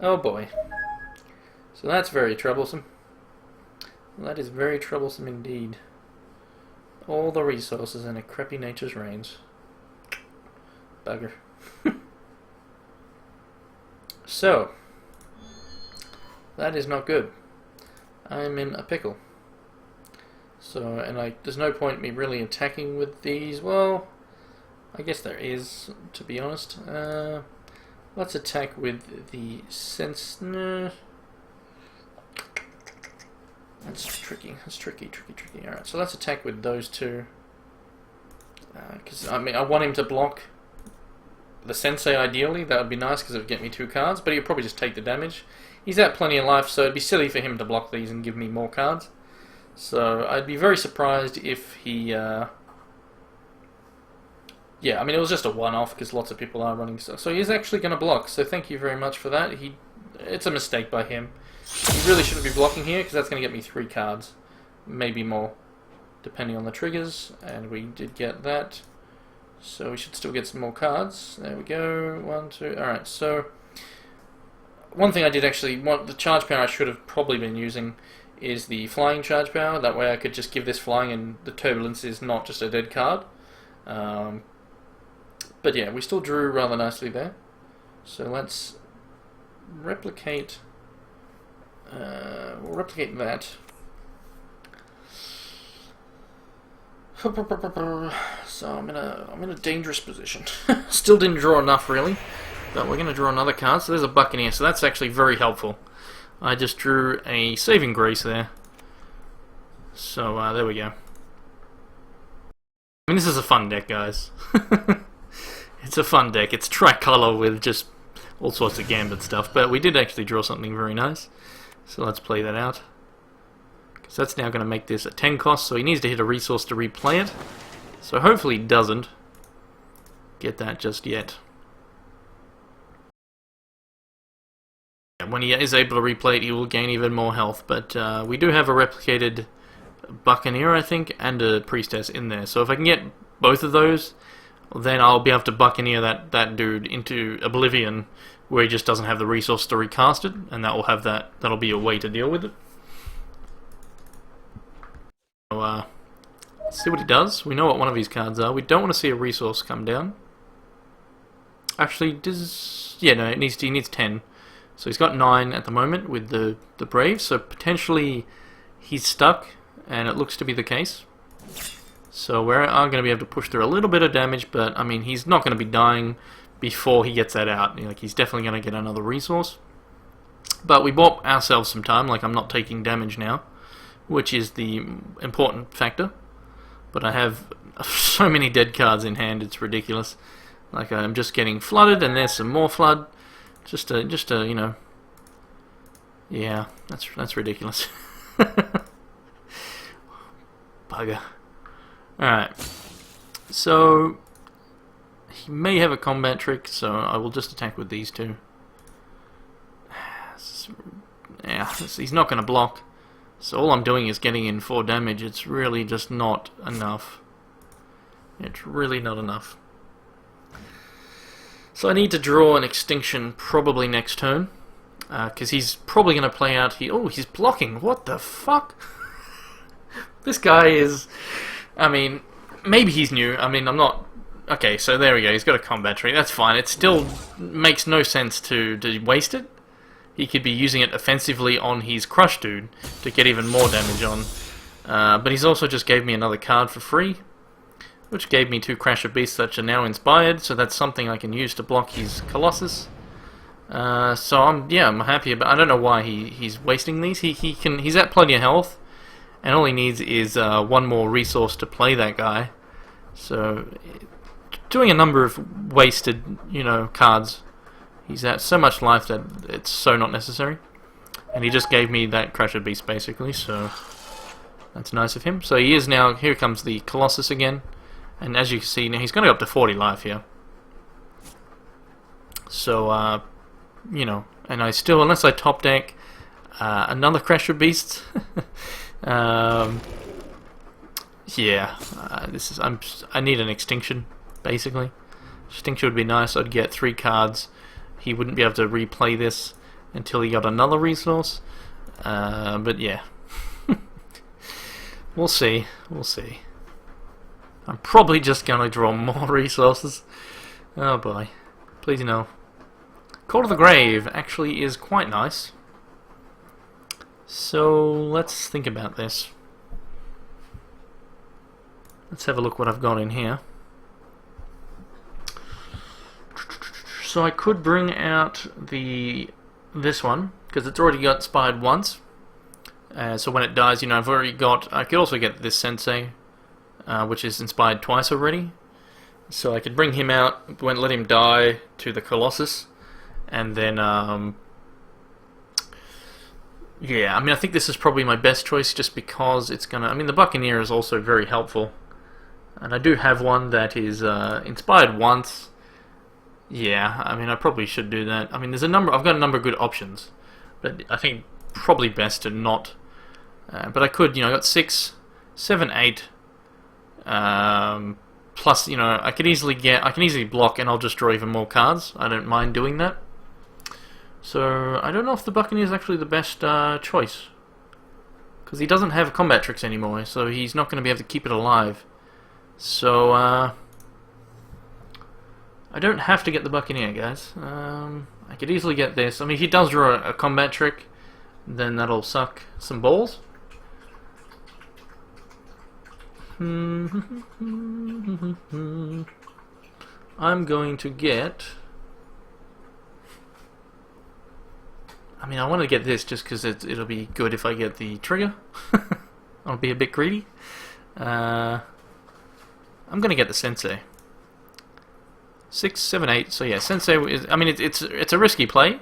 Oh boy. So that's very troublesome. That is very troublesome indeed. All the resources in a crappy Nature's Reigns. Bugger. So, That is not good. I'm in a pickle. So, and there's no point me really attacking with these. Well, I guess there is, to be honest. Let's attack with the sense. No. That's tricky. That's tricky. Alright, so let's attack with those two. Because, I mean, I want him to block the Sensei ideally. That would be nice because it would get me 2 cards. But he'll probably just take the damage. He's at plenty of life, so it'd be silly for him to block these and give me more cards. So I'd be very surprised if he... yeah, I mean, it was just a one-off because lots of people are running stuff. So he is actually going to block, so thank you very much for that. It's a mistake by him. He really shouldn't be blocking here because that's going to get me 3 cards. Maybe more, depending on the triggers. And we did get that. So we should still get some more cards. There we go. 1, 2... Alright, so... One thing I did actually... the charge power I should have probably been using is the flying charge power. That way I could just give this flying and the turbulence is not just a dead card. But yeah, we still drew rather nicely there. So let's replicate... we'll replicate that. So I'm in a dangerous position. Still didn't draw enough really, but we're going to draw another card. So there's a Buccaneer, so that's actually very helpful. I just drew a Saving Grace there. So there we go. I mean, this is a fun deck, guys. It's a fun deck. It's tricolor with just all sorts of Gambit stuff, but we did actually draw something very nice. So let's play that out. Because that's now going to make this a 10 cost, so he needs to hit a resource to replay it. So hopefully he doesn't get that just yet. When he is able to replay it, he will gain even more health, but we do have a replicated Buccaneer, I think, and a Priestess in there. So if I can get both of those, then I'll be able to Buccaneer that dude into Oblivion, where he just doesn't have the resource to recast it, and that'll be a way to deal with it. So, let's see what he does. We know what one of his cards are. We don't want to see a resource come down. Actually, yeah, no, he needs 10. So he's got 9 at the moment with the Brave, so potentially he's stuck, and it looks to be the case. So we are going to be able to push through a little bit of damage, but I mean, he's not going to be dying before he gets that out. Like, he's definitely going to get another resource. But we bought ourselves some time, like I'm not taking damage now, which is the important factor. But I have so many dead cards in hand, it's ridiculous. Like, I'm just getting flooded, and there's some more flood. Just to, you know, yeah, that's ridiculous. Bugger. Alright, so he may have a combat trick, so I will just attack with these two. Yeah, he's not going to block, so all I'm doing is getting in 4 damage. It's really just not enough. It's really not enough. So I need to draw an Extinction probably next turn, because he's probably going to play out here. Oh, he's blocking. What the fuck? This guy is... I mean, maybe he's new. I mean, I'm not... Okay, so there we go. He's got a combat tree. That's fine. It still makes no sense to waste it. He could be using it offensively on his Crush dude to get even more damage on. But he's also just gave me another card for free, which gave me 2 Crash of Beasts that are now inspired, so that's something I can use to block his Colossus. So I'm happy about. I don't know why he's wasting these. He's at plenty of health, and all he needs is 1 more resource to play that guy. So doing a number of wasted, you know, cards. He's at so much life that it's so not necessary. And he just gave me that Crash of Beasts basically, so that's nice of him. So he is now. Here comes the Colossus again. And as you can see, now he's going to go up to 40 life here. So, you know, and I still, unless I top deck another Crash of Beasts, yeah, I need an Extinction, basically. Extinction would be nice. I'd get 3 cards. He wouldn't be able to replay this until he got another resource. But yeah, we'll see. We'll see. I'm probably just going to draw more resources. Oh boy. Please no. Call to the Grave actually is quite nice. So let's think about this. Let's have a look what I've got in here. So I could bring out this one, because it's already got inspired once. So when it dies, you know, I've already got... I could also get this Sensei, which is inspired twice already. So I could bring him out, let him die to the Colossus, and then... yeah, I mean, I think this is probably my best choice just because it's gonna... I mean, the Buccaneer is also very helpful. And I do have one that is inspired once. Yeah, I mean, I probably should do that. I mean, I've got a number of good options. But I think probably best to not... but I could, you know, I got 6, 7, 8... plus, you know, I can easily block and I'll just draw even more cards. I don't mind doing that. So, I don't know if the Buccaneer is actually the best choice. Because he doesn't have combat tricks anymore, so he's not going to be able to keep it alive. So, I don't have to get the Buccaneer, guys. I could easily get this. I mean, if he does draw a combat trick, then that'll suck some balls. I'm going to get... I mean, I want to get this just because it'll be good if I get the trigger. I'll be a bit greedy. I'm going to get the Sensei. 6, 7, 8. So yeah, Sensei is... I mean, it's a risky play,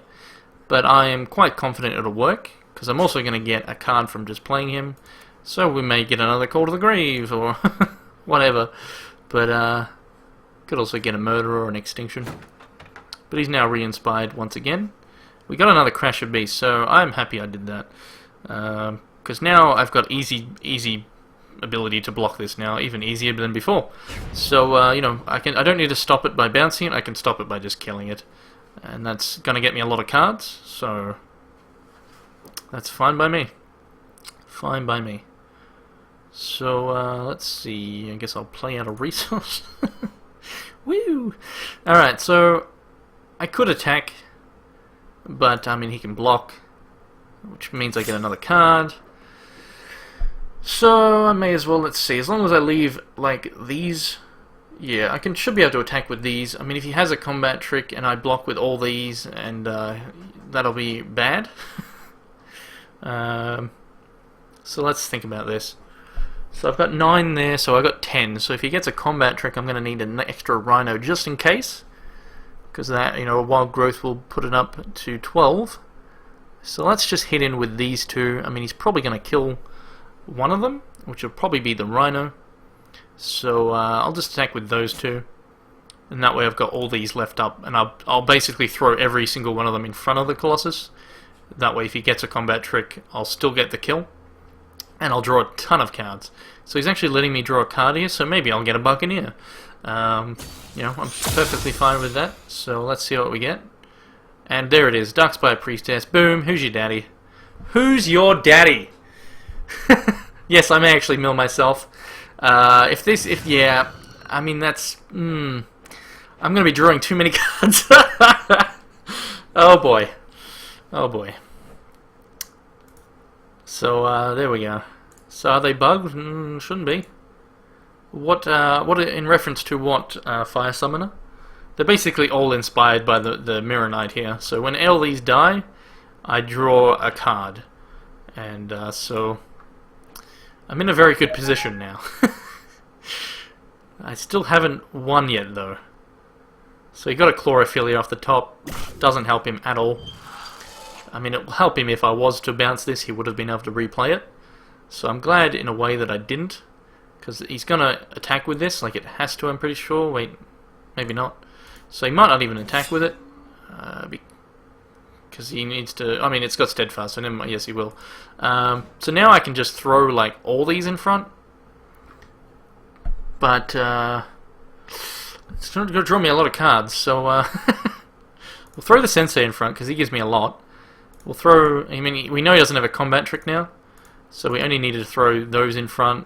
but I am quite confident it'll work, because I'm also going to get a card from just playing him. So we may get another Call to the Grave, or whatever. But, could also get a Murderer or an Extinction. But he's now re-inspired once again. We got another Crash of Beasts, so I'm happy I did that. Because now I've got easy ability to block this now, even easier than before. So, you know, I don't need to stop it by bouncing it, I can stop it by just killing it. And that's going to get me a lot of cards, so that's fine by me. Fine by me. So, let's see, I guess I'll play out a resource. Woo! Alright, so I could attack, but, I mean, he can block, which means I get another card. So, I may as well, let's see, as long as I leave, like, these, yeah, I should be able to attack with these. I mean, if he has a combat trick and I block with all these, and, that'll be bad. So let's think about this. So I've got 9 there, so I got 10. So if he gets a combat trick, I'm going to need an extra Rhino just in case. Because that, you know, a Wild Growth will put it up to 12. So let's just hit in with these two. I mean, he's probably going to kill one of them, which will probably be the Rhino. So I'll just attack with those two. And that way I've got all these left up. And I'll basically throw every single one of them in front of the Colossus. That way if he gets a combat trick, I'll still get the kill. And I'll draw a ton of cards. So he's actually letting me draw a card here, so maybe I'll get a Buccaneer. You know, I'm perfectly fine with that. So let's see what we get. And there it is, Darkspire Priestess. Boom, who's your daddy? Who's your daddy? Yes, I may actually mill myself. Yeah, I mean that's... I'm going to be drawing too many cards. Oh boy. Oh boy. So, there we go. So, are they bugged? Shouldn't be. What in reference to what, Fire Summoner? They're basically all inspired by the Mirror Knight here. So, when all these die, I draw a card. And, so... I'm in a very good position now. I still haven't won yet, though. So, you got a Chlorophylia off the top. Doesn't help him at all. I mean, it will help him if I was to bounce this, he would have been able to replay it. So I'm glad in a way that I didn't, because he's going to attack with this, like it has to, I'm pretty sure. Wait, maybe not. So he might not even attack with it, because he needs to... I mean, it's got Steadfast, so never mind. Yes, he will. So now I can just throw, like, all these in front. But, it's going to draw me a lot of cards, so, we'll throw the Sensei in front, because he gives me a lot. We'll throw... I mean, we know he doesn't have a combat trick now, so we only needed to throw those in front.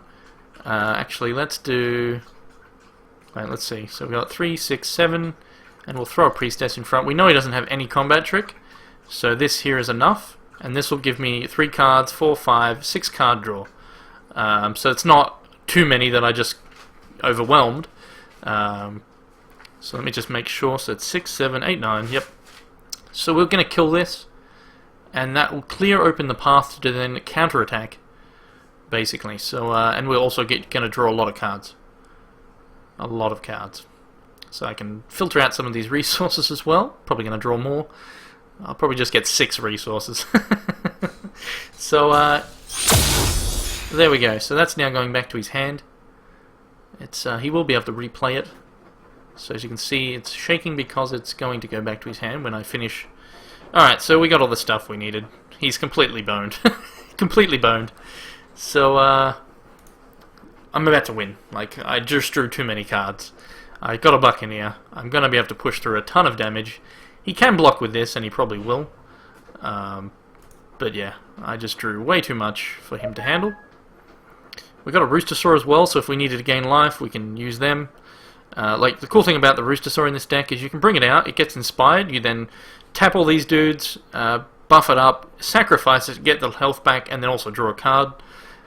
Actually, let's do... Wait, let's see. So we've got 3, 6, 7, and we'll throw a Priestess in front. We know he doesn't have any combat trick, so this here is enough. and this will give me 3 cards, 4, 5, 6 card draw. So it's not too many that I just overwhelmed. So let me just make sure. So it's 6, 7, 8, 9. Yep. So we're going to kill this, and that will clear open the path to then counterattack, basically. So and we're also going to draw a lot of cards. A lot of cards. So I can filter out some of these resources as well. Probably going to draw more. I'll probably just get 6 resources. So there we go. So that's now going back to his hand. It's he will be able to replay it. So as you can see, it's shaking because it's going to go back to his hand when I finish. Alright, so we got all the stuff we needed. He's completely boned. Completely boned. So, I'm about to win. Like, I just drew too many cards. I got a Buccaneer. I'm going to be able to push through a ton of damage. He can block with this, and he probably will. But yeah, I just drew way too much for him to handle. We got a Roostersaur as well, so if we needed to gain life, we can use them. Like, the cool thing about the Roostersaur in this deck is you can bring it out, it gets inspired, you then tap all these dudes, buff it up, sacrifice it, get the health back, and then also draw a card.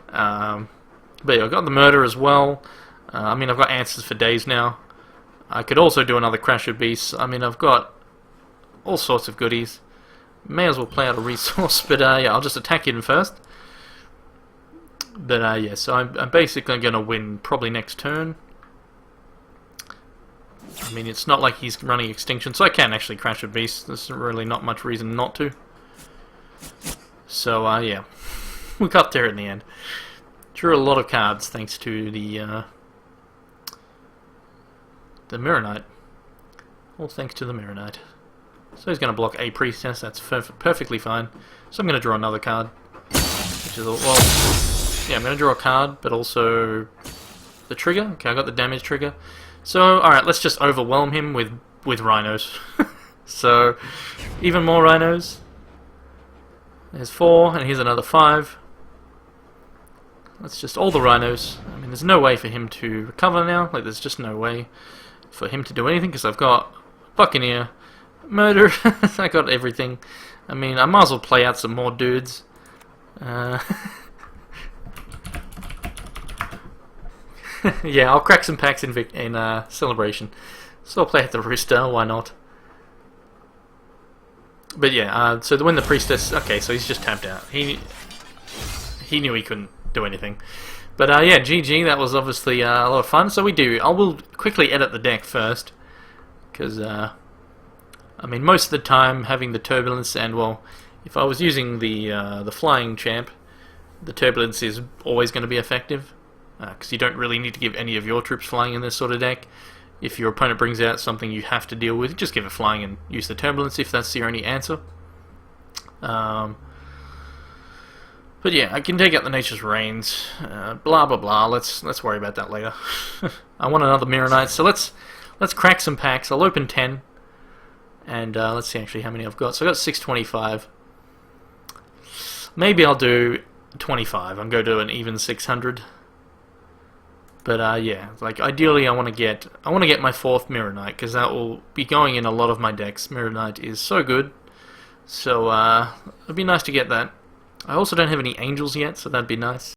But yeah, I've got the Murder as well. I mean, I've got answers for days now. I could also do another Crash of Beasts. I mean, I've got all sorts of goodies. May as well play out a resource, but yeah, I'll just attack him first. But yeah, so I'm basically going to win probably next turn. I mean, it's not like he's running Extinction, so I can actually Crash a Beast. There's really not much reason not to. So, yeah. We got there in the end. Drew a lot of cards thanks to the Mirror Knight. All thanks to the Mirror Knight. So he's going to block a Priestess, that's perfectly fine. So I'm going to draw another card. Which is, well, yeah, I'm going to draw a card, but also the trigger. Okay, I got the damage trigger. So, alright, let's just overwhelm him with rhinos. So, even more rhinos. There's 4, and here's another 5. That's just all the rhinos. I mean, there's no way for him to recover now. Like, there's just no way for him to do anything, because I've got Buccaneer, Murder, I got everything. I mean, I might as well play out some more dudes. Yeah, I'll crack some packs in Celebration. So I'll play at the Rooster, why not? But yeah, so when the Priestess... Okay, so he's just tapped out. He knew he couldn't do anything. But yeah, GG, that was obviously a lot of fun. So I will quickly edit the deck first. Because, I mean, most of the time having the Turbulence and, well, if I was using the Flying Champ, the Turbulence is always going to be effective. Because you don't really need to give any of your troops flying in this sort of deck. If your opponent brings out something you have to deal with, just give it flying and use the Turbulence if that's your only answer. But yeah, I can take out the Nature's Reigns, blah blah blah. Let's worry about that later. I want another Mirror Knight, so let's crack some packs. I'll open 10, and let's see actually how many I've got. So I got 625. Maybe I'll do 25. I'm going to do an even 600. But yeah, like ideally I want to get my 4th Mirror Knight, because that will be going in a lot of my decks. Mirror Knight is so good, so it'd be nice to get that. I also don't have any angels yet, so that'd be nice.